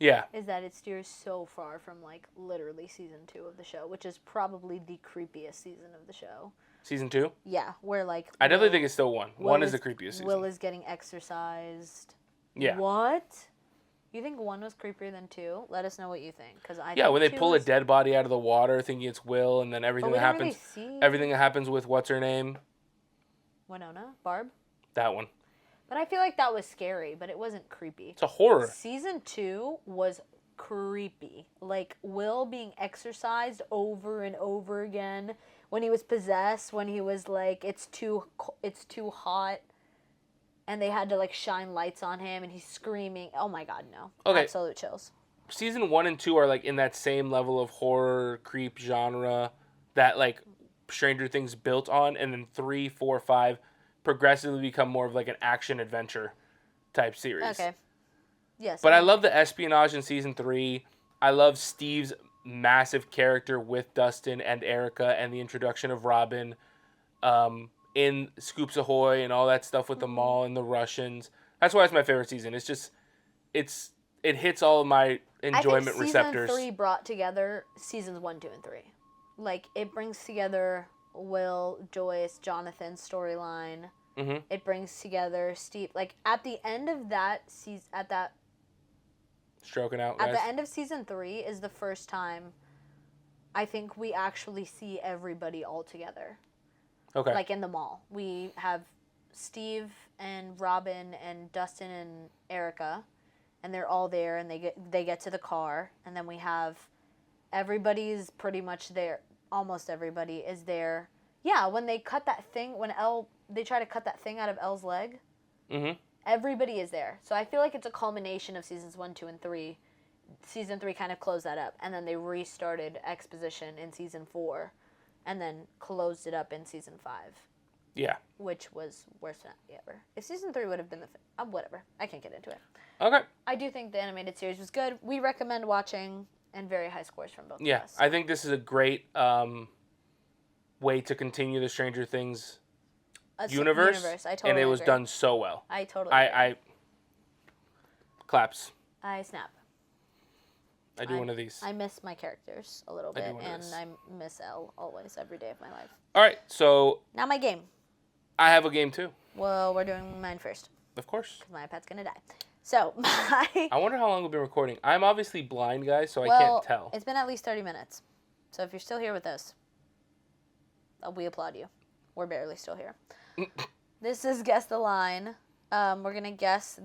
S1: Yeah.
S2: is that it steers so far from like literally season 2 of the show, which is probably the creepiest season of the show.
S1: Season 2.
S2: Yeah, where like
S1: I definitely think it's still 1.
S2: Will
S1: 1 is the creepiest season.
S2: Will is getting exercised.
S1: Yeah.
S2: What? You think 1 was creepier than 2? Let us know what you think, because I
S1: Yeah,
S2: think
S1: when they
S2: 2
S1: pull
S2: was...
S1: a dead body out of the water, thinking it's Will, and then everything
S2: But we
S1: that
S2: don't
S1: happens,
S2: really see
S1: everything that happens with what's her name,
S2: Winona, Barb.
S1: that one.
S2: But I feel like that was scary, but it wasn't creepy.
S1: It's a horror.
S2: Season 2 was creepy. Like Will being exercised over and over again when he was possessed, when he was like it's too hot, and they had to like shine lights on him and he's screaming. Oh my god, no.
S1: Okay.
S2: Absolute chills.
S1: Season 1 and 2 are like in that same level of horror creep genre that like Stranger Things built on, and then 3, 4, 5 progressively become more of like an action adventure type series.
S2: Okay. Yes.
S1: But I love the espionage in season 3. I love Steve's massive character with Dustin and Erica, and the introduction of Robin in Scoops Ahoy and all that stuff with the mall and the Russians. That's why it's my favorite season. It's just it hits all of my enjoyment
S2: I think
S1: receptors.
S2: Season 3 brought together seasons 1, 2, and 3. Like it brings together Will, Joyce, Jonathan's storyline.
S1: Mm-hmm.
S2: It brings together Steve. Like at the end of that season,
S1: Stroking out,
S2: at
S1: guys.
S2: the end of season 3 is the first time I think we actually see everybody all together.
S1: Okay.
S2: Like in the mall, we have Steve and Robin and Dustin and Erica, and they're all there, and they get to the car, and then we have everybody's pretty much there. Almost everybody is there Yeah, when they cut that thing, they try to cut that thing out of Elle's leg,
S1: Mm-hmm.
S2: everybody is there. So I feel like it's a culmination of seasons 1, 2, and 3. Season 3 kind of closed that up, and then they restarted exposition in season 4, and then closed it up in season 5,
S1: Yeah.
S2: which was worst ever. If season 3 would have been whatever, I can't get into it.
S1: Okay.
S2: I do think the animated series was good. We recommend watching, and very high scores from both of us.
S1: I think this is a great way to continue the Stranger Things universe.
S2: I totally
S1: and it was
S2: agree.
S1: done so well.
S2: I totally agree.
S1: I claps.
S2: I snap.
S1: I do one of these.
S2: I miss my characters a little
S1: I do
S2: bit,
S1: one of
S2: and
S1: these.
S2: I miss Elle always, every day of my life.
S1: All right, so
S2: Now my game.
S1: I have a game too.
S2: Well, we're doing mine first,
S1: Of course.
S2: because my iPad's going to die. So,
S1: I wonder how long we've been recording. I'm obviously blind, guys, so I can't tell.
S2: It's been at least 30 minutes. So if you're still here with us, we applaud you. We're barely still here. This is Guess the Line. We're going to guess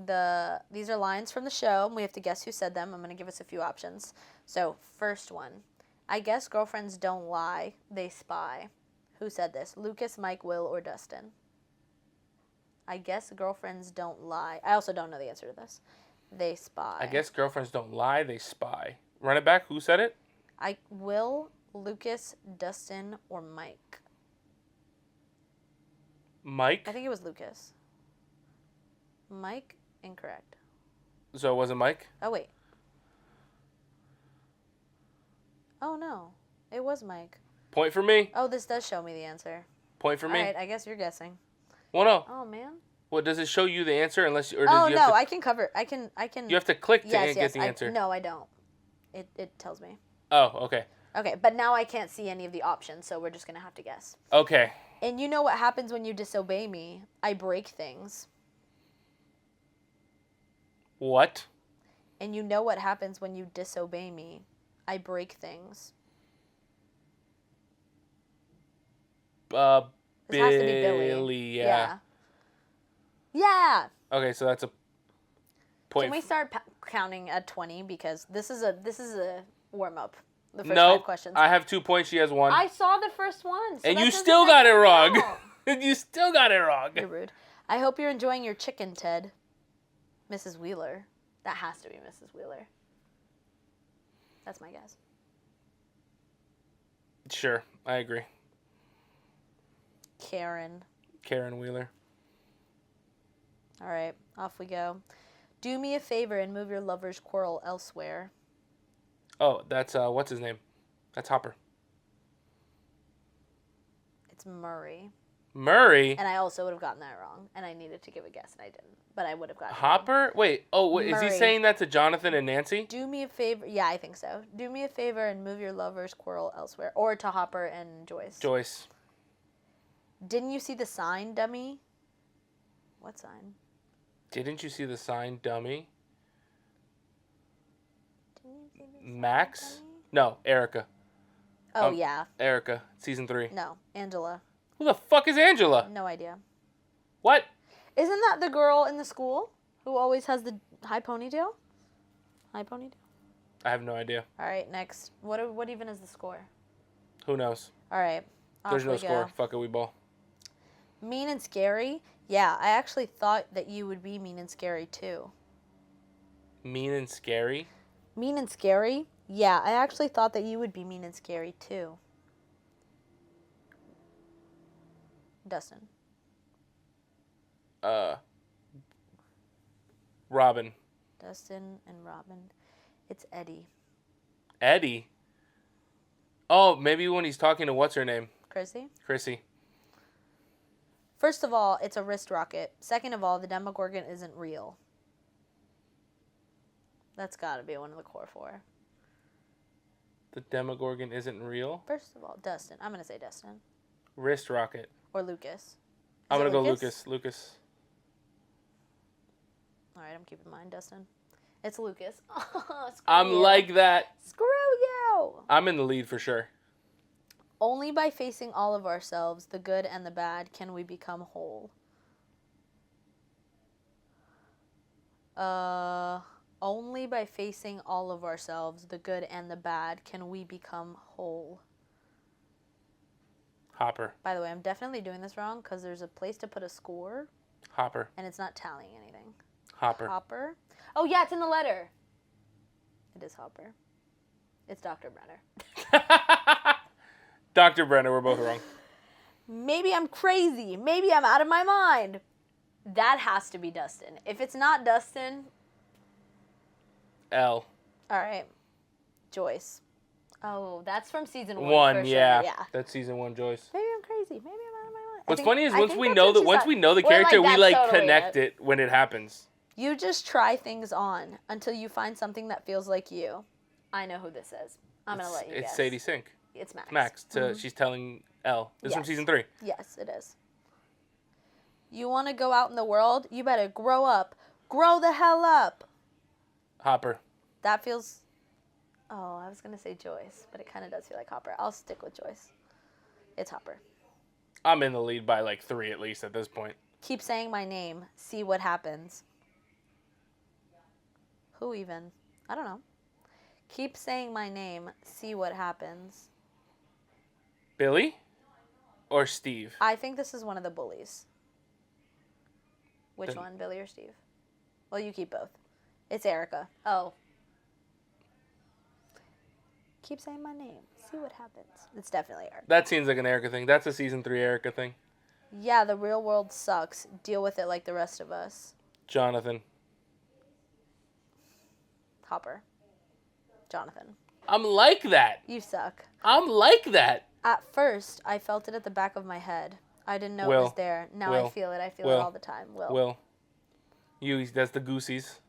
S2: these are lines from the show, and we have to guess who said them. I'm going to give us a few options. So, first one. I guess girlfriends don't lie, they spy. Who said this? Lucas, Mike, Will, or Dustin? I guess girlfriends don't lie. I also don't know the answer to this. They spy.
S1: I guess girlfriends don't lie, they spy. Run it back. Who said it?
S2: Will, Lucas, Dustin, or Mike?
S1: Mike.
S2: I think it was Lucas. Mike, incorrect.
S1: So it wasn't Mike?
S2: Oh, wait. Oh, no. It was Mike.
S1: Point for me.
S2: Oh, this does show me the answer.
S1: Point for me.
S2: All right, I guess you're guessing.
S1: Well, no.
S2: Oh, man.
S1: What, does it show you the answer unless you, or
S2: Oh,
S1: does you
S2: no,
S1: have to,
S2: I can cover. I can.
S1: you have to click to
S2: yes,
S1: get the
S2: I,
S1: answer?
S2: No, I don't. It tells me.
S1: Oh, okay.
S2: Okay, but now I can't see any of the options, so we're just going to have to guess.
S1: Okay.
S2: And you know what happens when you disobey me? I break things.
S1: What?
S2: And you know what happens when you disobey me? I break things. This has to be Billy.
S1: Yeah.
S2: Yeah.
S1: Okay, so that's a point.
S2: Can we start counting at 20 because this is a warm up. The first
S1: Nope.
S2: 5 questions.
S1: I have 2 points. She has 1.
S2: I saw the first one. So
S1: and
S2: that
S1: you
S2: doesn't
S1: still got it
S2: actually
S1: wrong.
S2: count.
S1: You still got it wrong.
S2: You're rude. I hope you're enjoying your chicken, Ted. Mrs. Wheeler. That has to be Mrs. Wheeler. That's my guess.
S1: Sure, I agree.
S2: Karen.
S1: Karen Wheeler.
S2: All right, off we go. Do me a favor and move your lover's quarrel elsewhere.
S1: Oh, that's what's his name? That's Hopper.
S2: It's Murray.
S1: Murray.
S2: And I also would have gotten that wrong, and I needed to give a guess, and I didn't. But I would have gotten it wrong.
S1: Hopper? Wait. Oh, wait, is he
S2: Murray.
S1: saying that to Jonathan and Nancy?
S2: Do me a favor. Yeah, I think so. Do me a favor and move your lover's quarrel elsewhere. Or to Hopper and Joyce.
S1: Joyce.
S2: Didn't you see the sign, dummy? What sign?
S1: Didn't you see the sign, dummy?
S2: Didn't you see the sign,
S1: Max?
S2: dummy?
S1: No, Erica.
S2: Oh, yeah.
S1: Erica, season 3.
S2: No, Angela.
S1: Who the fuck is Angela?
S2: No idea.
S1: What?
S2: Isn't that the girl in the school who always has the high ponytail? High ponytail?
S1: I have no idea.
S2: All right, next. What even is the score?
S1: Who knows?
S2: All right. Off
S1: There's no
S2: we
S1: score.
S2: go.
S1: Fuck it, we ball.
S2: Mean and scary? Yeah, I actually thought that you would be mean and scary too.
S1: Mean and scary?
S2: Mean and scary? Yeah, I actually thought that you would be mean and scary too. Dustin.
S1: Robin.
S2: Dustin and Robin. It's Eddie.
S1: Eddie? Oh, maybe when he's talking to what's her name?
S2: Chrissy?
S1: Chrissy.
S2: First of all, it's a wrist rocket. Second of all, the Demogorgon isn't real. That's got to be one of the core 4.
S1: The Demogorgon isn't real?
S2: First of all, Dustin. I'm going to say Dustin.
S1: Wrist rocket.
S2: Or Lucas.
S1: I'm
S2: Is
S1: going
S2: it
S1: to go
S2: Lucas?
S1: Lucas.
S2: All right, I'm keeping mine, Dustin. It's Lucas. Screw
S1: I'm
S2: you.
S1: like that.
S2: Screw you.
S1: I'm in the lead for sure.
S2: Only by facing all of ourselves, the good and the bad, can we become whole. Only by facing all of ourselves, the good and the bad, can we become whole.
S1: Hopper.
S2: By the way, I'm definitely doing this wrong because there's a place to put a score,
S1: Hopper.
S2: and it's not tallying anything.
S1: Hopper.
S2: Hopper? Oh, yeah, it's in the letter. It is Hopper. It's Dr. Brenner.
S1: Dr. Brenner, we're both wrong.
S2: Maybe I'm crazy. Maybe I'm out of my mind. That has to be Dustin. If it's not Dustin,
S1: L.
S2: all right. Joyce. Oh, that's from season 1.
S1: One,
S2: for sure.
S1: yeah.
S2: Yeah.
S1: That's season 1, Joyce.
S2: Maybe I'm crazy. Maybe I'm out of my mind.
S1: What's funny is once we
S2: that's
S1: know
S2: what
S1: that
S2: she
S1: once
S2: said.
S1: we know the
S2: We're
S1: character, we
S2: that's
S1: like
S2: totally
S1: connect it when it happens.
S2: You just try things on until you find something that feels like you. I know who this is. I'm going to let you
S1: It's
S2: guess.
S1: Sadie Sink.
S2: It's Max.
S1: Max. She's telling L. This is from
S2: Yes.
S1: season 3.
S2: Yes, it is. You want to go out in the world? You better grow up. Grow the hell up.
S1: Hopper.
S2: That feels... Oh, I was going to say Joyce, but it kind of does feel like Hopper. I'll stick with Joyce. It's Hopper.
S1: I'm in the lead by like 3 at least at this point.
S2: Keep saying my name. See what happens. Who even? I don't know. Keep saying my name. See what happens.
S1: Billy or Steve?
S2: I think this is one of the bullies. Which
S1: Then-
S2: one, Billy or Steve? Well, you keep both. It's Erica. Oh. Keep saying my name. See what happens. It's definitely Erica.
S1: That seems like an Erica thing. That's a season 3 Erica thing.
S2: Yeah, the real world sucks. Deal with it like the rest of us.
S1: Jonathan.
S2: Hopper. Jonathan.
S1: I'm like that.
S2: You suck.
S1: I'm like that.
S2: At first, I felt it at the back of my head. I didn't know it
S1: Will.
S2: was there. Now I
S1: Will.
S2: feel it. I feel it
S1: Will.
S2: all the time.
S1: Will. That's the Goosies.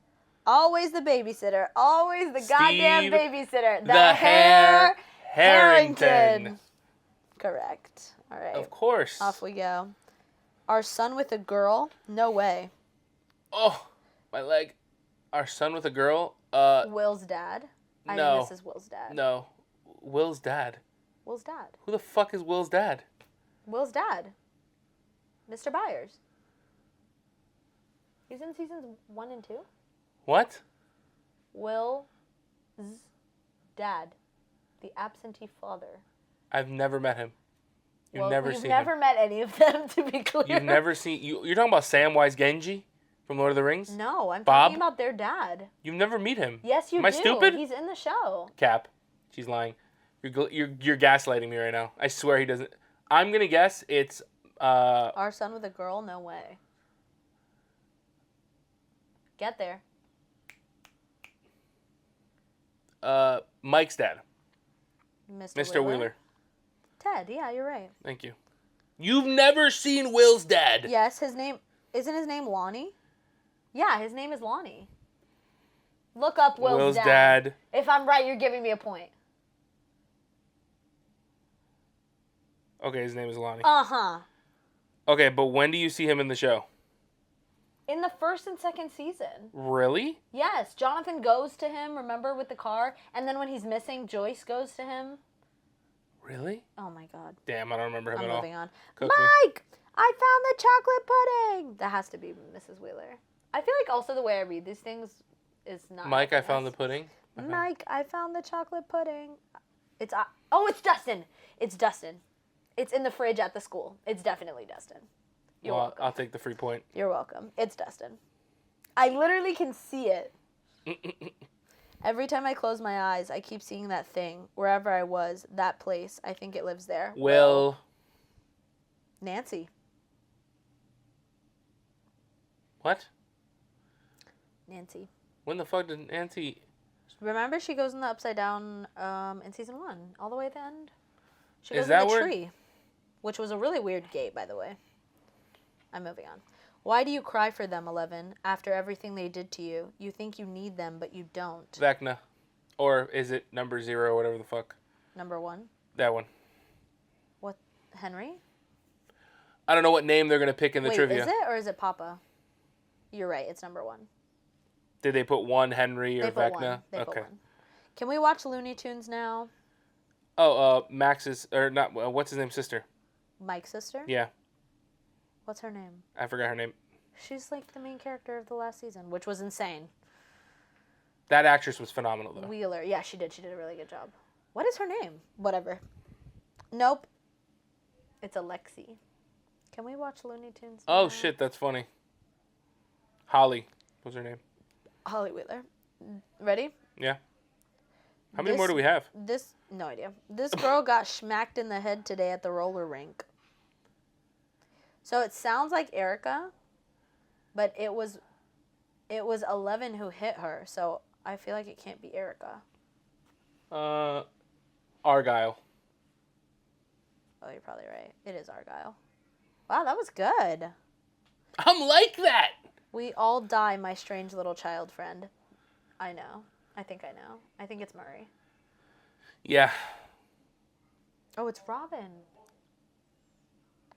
S2: Always the babysitter. Always the goddamn
S1: Steve
S2: babysitter.
S1: the Hare Harrington.
S2: Correct. All right.
S1: Of course.
S2: Off we go. Our son with a girl? No way.
S1: Oh, my leg. Our son with a girl?
S2: Will's dad? I
S1: no.
S2: think this is Will's dad.
S1: No. Will's dad.
S2: Will's dad.
S1: Who the fuck is Will's dad?
S2: Will's dad. Mr. Byers. He's in seasons 1 and 2.
S1: What?
S2: Will's dad. The absentee father.
S1: I've never met him. You've never
S2: you've
S1: seen
S2: never
S1: him.
S2: met any of them, to be clear.
S1: You've never seen... You're talking about Samwise Genji from Lord of the Rings?
S2: No, I'm
S1: Bob?
S2: talking about their dad.
S1: You've never met him.
S2: Yes, you
S1: Am I
S2: do.
S1: stupid?
S2: He's in the show.
S1: Cap. She's lying. You're gaslighting me right now. I swear he doesn't... I'm going to guess it's...
S2: Our son with a girl? No way. Get there.
S1: Mike's dad.
S2: Mr.
S1: Wheeler.
S2: Ted, yeah, you're right.
S1: Thank you. You've never seen Will's dad.
S2: Yes, his name... Isn't his name Lonnie? Yeah, his name is Lonnie. Look up Will's
S1: dad.
S2: If I'm right, you're giving me a point.
S1: Okay, his name is Lonnie.
S2: Uh-huh.
S1: Okay, but when do you see him in the show?
S2: In the first and second season.
S1: Really?
S2: Yes, Jonathan goes to him, remember, with the car? And then when he's missing, Joyce goes to him.
S1: Really?
S2: Oh, my God.
S1: Damn, I don't remember him
S2: I'm
S1: at all.
S2: moving on.
S1: Cook me.
S2: Mike! I found the chocolate pudding! That has to be Mrs. Wheeler. I feel like also the way I read these things is not...
S1: Mike, I
S2: helping
S1: found the
S2: us.
S1: pudding.
S2: Mike, I found the chocolate pudding. It's Dustin. It's Dustin. It's in the fridge at the school. It's definitely Dustin. You're
S1: Well,
S2: welcome.
S1: I'll take the free point.
S2: You're welcome. It's Dustin. I literally can see it. Every time I close my eyes, I keep seeing that thing. Wherever I was, that place, I think it lives there.
S1: Will.
S2: Nancy.
S1: What?
S2: Nancy.
S1: When the fuck did Nancy...
S2: Remember, she goes in the upside down in season 1, all the way at the end. She
S1: Is
S2: goes
S1: that
S2: in the
S1: where-
S2: tree, which was a really weird gate, by the way. I'm moving on. Why do you cry for them, 11? After everything they did to you, you think you need them, but you don't.
S1: Vecna. Or is it number 0, whatever the fuck?
S2: Number 1.
S1: That one.
S2: What? Henry?
S1: I don't know what name they're going to pick in the
S2: Wait,
S1: trivia.
S2: is it or is it Papa? You're right. It's number 1.
S1: Did they put one Henry or
S2: They put
S1: Vecna?
S2: 1. They
S1: okay.
S2: put 1. Can we watch Looney Tunes now?
S1: Oh, Max's... Or not... What's his name? Sister.
S2: Mike's sister?
S1: Yeah.
S2: What's her name?
S1: I forgot her name.
S2: She's like the main character of the last season, which was insane.
S1: That actress was phenomenal, though.
S2: Wheeler. Yeah, she did. She did a really good job. What is her name? Whatever. Nope. It's Alexi. Can we watch Looney Tunes?
S1: Oh,
S2: now?
S1: shit, that's funny. Holly was her name.
S2: Holly Wheeler. Ready?
S1: Yeah. How many more do we have?
S2: No idea. This girl got smacked in the head today at the roller rink. So it sounds like Erica, but it was 11 who hit her. So I feel like it can't be Erica.
S1: Argyle.
S2: Oh, you're probably right. It is Argyle. Wow, that was good.
S1: I'm like that.
S2: We all die, my strange little child friend. I know. I think I know. I think it's Murray.
S1: Yeah.
S2: Oh, it's Robin.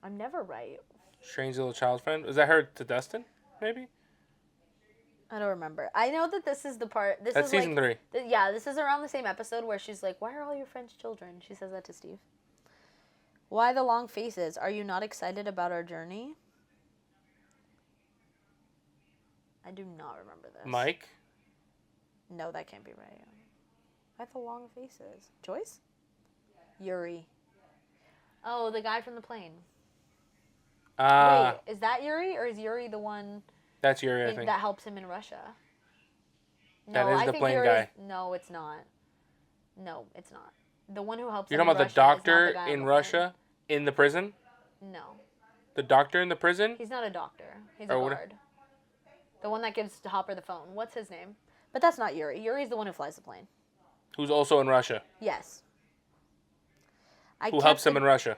S2: I'm never right.
S1: Strange little child friend. Was that her to Dustin? Maybe.
S2: I don't remember. I know that this is the part. This
S1: That's
S2: is
S1: season 3.
S2: Yeah, this is around the same episode where she's like, "Why are all your friends children?" She says that to Steve. Why the long faces? Are you not excited about our journey? I do not remember this.
S1: Mike.
S2: No, that can't be right. Why the long faces? Joyce? Yuri. Oh, the guy from the plane. Wait, is that Yuri or is Yuri the one
S1: That's Yuri, I think.
S2: that helps him in Russia?
S1: That is
S2: I
S1: the
S2: think
S1: plane
S2: Yuri's-
S1: guy.
S2: No, it's not. No, it's not. The one who helps
S1: You're
S2: him
S1: talking
S2: in
S1: about the
S2: Russia is not
S1: doctor
S2: the guy on
S1: in
S2: the
S1: Russia in the prison?
S2: plane. No.
S1: The doctor in the prison?
S2: He's not a doctor. He's a
S1: Or what-
S2: guard. The one that gives Hopper the phone. What's his name? But that's not Yuri. Yuri's the one who flies the plane.
S1: Who's also in Russia?
S2: Yes.
S1: Who helps him in Russia?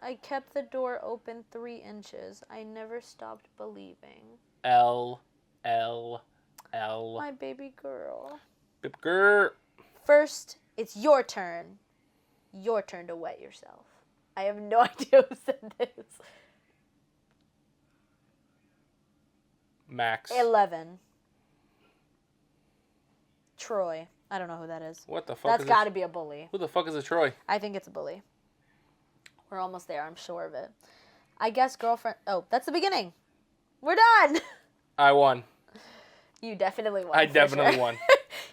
S2: I kept the door open 3 inches. I never stopped believing.
S1: L.
S2: My baby girl.
S1: Grr.
S2: First, it's your turn. Your turn to wet yourself. I have no idea who said this.
S1: Max.
S2: 11. Troy. I don't know who that is.
S1: What the fuck
S2: That's
S1: is
S2: got
S1: it?
S2: to be a bully.
S1: Who the fuck is a Troy?
S2: I think it's a bully. We're almost there. I'm sure of it. I guess girlfriend. Oh, that's the beginning. We're done.
S1: I won.
S2: You definitely won.
S1: I
S2: for
S1: definitely
S2: sure.
S1: won.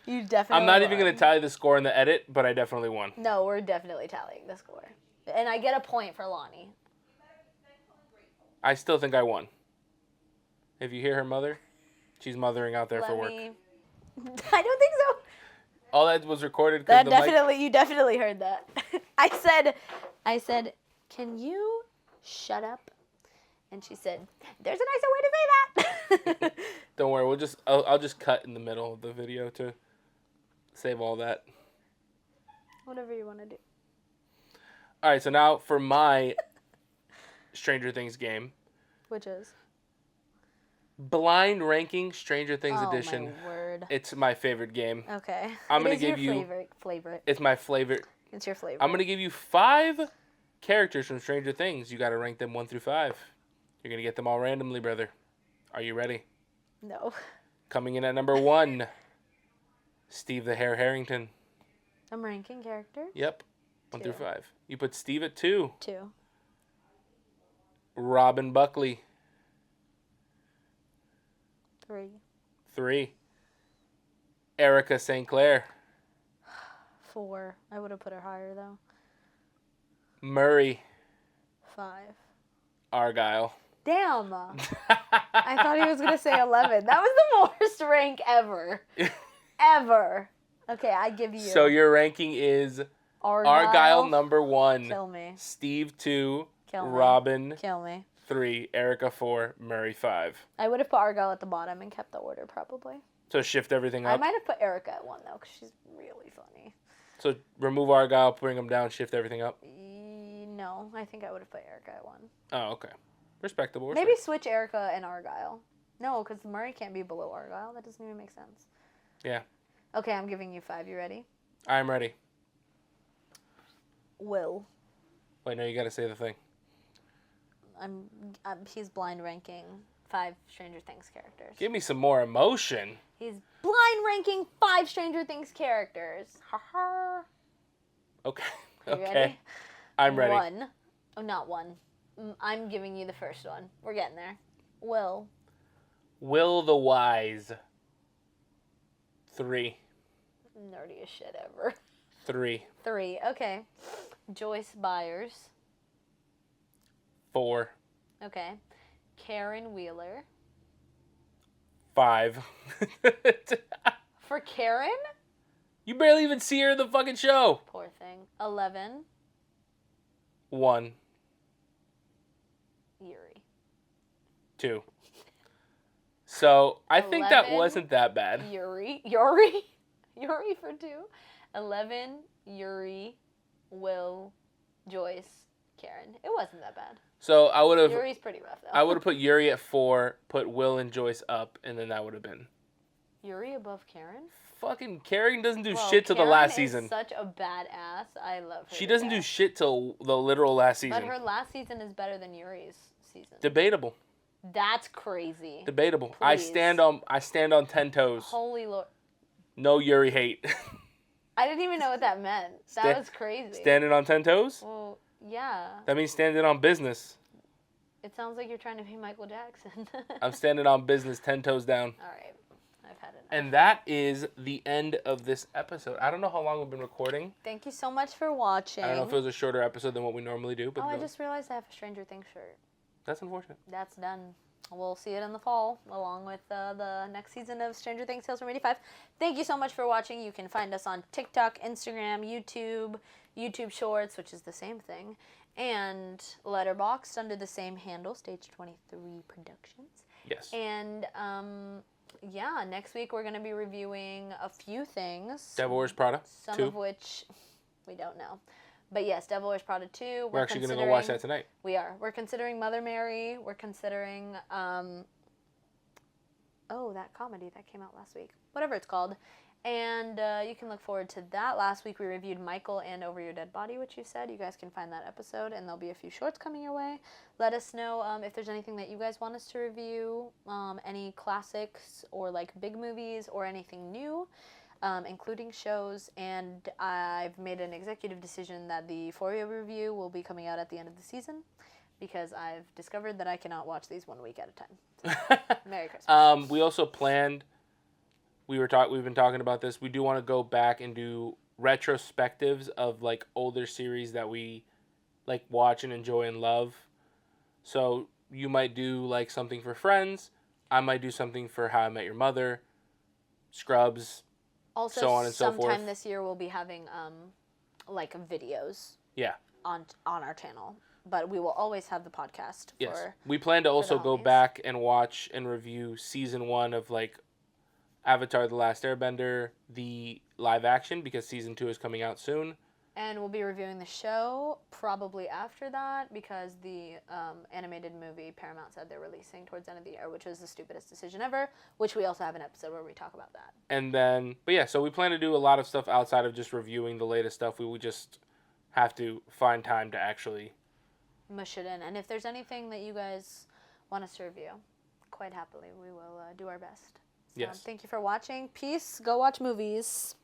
S2: You definitely.
S1: I'm not even
S2: won.
S1: going to tally the score in the edit, but I definitely won.
S2: No, we're definitely tallying the score, and I get a point for Lonnie.
S1: I still think I won. If you hear her mother, she's mothering out there for work.
S2: I don't think so.
S1: All that was recorded because
S2: That
S1: the
S2: definitely, you definitely heard that. I said, can you shut up? And she said, there's a nicer way to say that.
S1: Don't worry, I'll just cut in the middle of the video to save all that.
S2: Whatever you want to do.
S1: All right, so now for my Stranger Things game,
S2: Which is?
S1: blind ranking Stranger Things
S2: Oh,
S1: edition.
S2: my word.
S1: It's my favorite game.
S2: Okay.
S1: I'm gonna
S2: It is
S1: give
S2: your
S1: you-
S2: favorite.
S1: It's my favorite.
S2: It's your flavor.
S1: I'm gonna give you 5 characters from Stranger Things. You got to rank them 1 through 5. You're gonna get them all randomly, brother. Are you ready?
S2: No.
S1: Coming in at number 1, Steve the Hare Harrington.
S2: I'm ranking characters.
S1: Yep, 1 through
S2: 2.
S1: 5. You put Steve at 2.
S2: 2.
S1: Robin Buckley,
S2: 3.
S1: 3. Erica St. Clair.
S2: 4. I would have put her higher though.
S1: Murray
S2: 5.
S1: Argyle.
S2: Damn. I thought he was gonna say 11. That was the worst rank ever. Ever. Okay, I give you.
S1: So your ranking is
S2: Argyle
S1: number 1,
S2: Kill me.
S1: Steve 2,
S2: Kill me.
S1: Robin
S2: Kill me.
S1: 3, Erica 4, Murray 5.
S2: I would have put Argyle at the bottom and kept the order probably.
S1: So shift everything
S2: I
S1: up.
S2: might have put Erica at 1 though, because she's really funny.
S1: So remove Argyle, bring them down, shift everything up.
S2: No, I think I would have put Erica at 1.
S1: Oh, okay. Respectable.
S2: Maybe switch Erica and Argyle. No, because Murray can't be below Argyle. That doesn't even make sense.
S1: Yeah.
S2: Okay, I'm giving you 5. You ready?
S1: I'm ready.
S2: Will.
S1: Wait, no, you got to say the thing.
S2: He's blind ranking 5 Stranger Things characters.
S1: Give me some more emotion.
S2: He's blind ranking 5 Stranger Things characters. Ha ha.
S1: Okay.
S2: You
S1: Okay.
S2: ready?
S1: I'm ready.
S2: 1. Oh, not 1. I'm giving you the first one. We're getting there. Will.
S1: Will the Wise. 3.
S2: Nerdiest shit ever.
S1: 3.
S2: 3. Okay. Joyce Byers.
S1: 4.
S2: Okay. Karen Wheeler.
S1: 5.
S2: For Karen?
S1: You barely even see her in the fucking show.
S2: Poor thing. 11.
S1: 1.
S2: Yuri.
S1: 2. So I think that
S2: 11.
S1: wasn't that bad.
S2: Yuri for 2. 11. Yuri. Will. Joyce. Karen. It wasn't that bad.
S1: So I would have.
S2: Yuri's pretty rough though.
S1: I would have put Yuri at 4, put Will and Joyce up, and then that would have been.
S2: Yuri above Karen?
S1: Fucking Karen doesn't do
S2: Well,
S1: shit till
S2: Karen
S1: the last
S2: is
S1: season.
S2: Such a badass. I love her.
S1: She
S2: to
S1: doesn't do
S2: death.
S1: shit till the literal last season.
S2: But her last season is better than Yuri's season.
S1: Debatable.
S2: That's crazy.
S1: Debatable.
S2: Please.
S1: I stand on 10 toes.
S2: Holy Lord.
S1: No Yuri hate.
S2: I didn't even know what that meant. That was crazy.
S1: Standing on 10 toes?
S2: Well, yeah.
S1: That means standing on business.
S2: It sounds like you're trying to be Michael Jackson.
S1: I'm standing on business 10 toes down.
S2: All right. I've had enough.
S1: And that is the end of this episode. I don't know how long we've been recording.
S2: Thank you so much for watching.
S1: I don't know if it was a shorter episode than what we normally do, but
S2: I just realized I have a Stranger Things shirt.
S1: that's unfortunate.
S2: That's done. We'll see it in the fall, along with the next season of Stranger Things Tales from 85. Thank you so much for watching. You can find us on TikTok, Instagram, YouTube Shorts, which is the same thing, and Letterboxd under the same handle, Stage 23 Productions.
S1: Yes.
S2: And, yeah, next week we're going to be reviewing a few things.
S1: Devil Wears Prada
S2: Some
S1: 2.
S2: of which we don't know. But yes, Devil Wears Prada 2.
S1: We're actually going to go watch that tonight.
S2: We are. We're considering Mother Mary. We're considering, that comedy that came out last week. Whatever it's called. And you can look forward to that. Last week we reviewed Michael and Over Your Dead Body, which you said. You guys can find that episode, and there'll be a few shorts coming your way. Let us know if there's anything that you guys want us to review, any classics or like big movies or anything new. Including shows, and I've made an executive decision that the Euphoria review will be coming out at the end of the season, because I've discovered that I cannot watch these 1 week at a time. So, Merry Christmas.
S1: We also planned. We've been talking about this. We do want to go back and do retrospectives of like older series that we like watch and enjoy and love. So you might do like something for Friends. I might do something for How I Met Your Mother, Scrubs.
S2: Also,
S1: so on and so
S2: sometime
S1: forth.
S2: this year we'll be having like videos.
S1: Yeah.
S2: On our channel, but we will always have the podcast.
S1: Yes.
S2: For,
S1: we plan to also go
S2: homies.
S1: back and watch and review season 1 of like Avatar: The Last Airbender, the live action, because season 2 is coming out soon.
S2: And we'll be reviewing the show probably after that, because the animated movie Paramount said they're releasing towards the end of the year, which was the stupidest decision ever, which we also have an episode where we talk about that.
S1: And then, but yeah, so we plan to do a lot of stuff outside of just reviewing the latest stuff. We would just have to find time to actually
S2: mush it in. And if there's anything that you guys want us to review, quite happily, we will do our best. So,
S1: Yes.
S2: Thank you for watching. Peace. Go watch movies.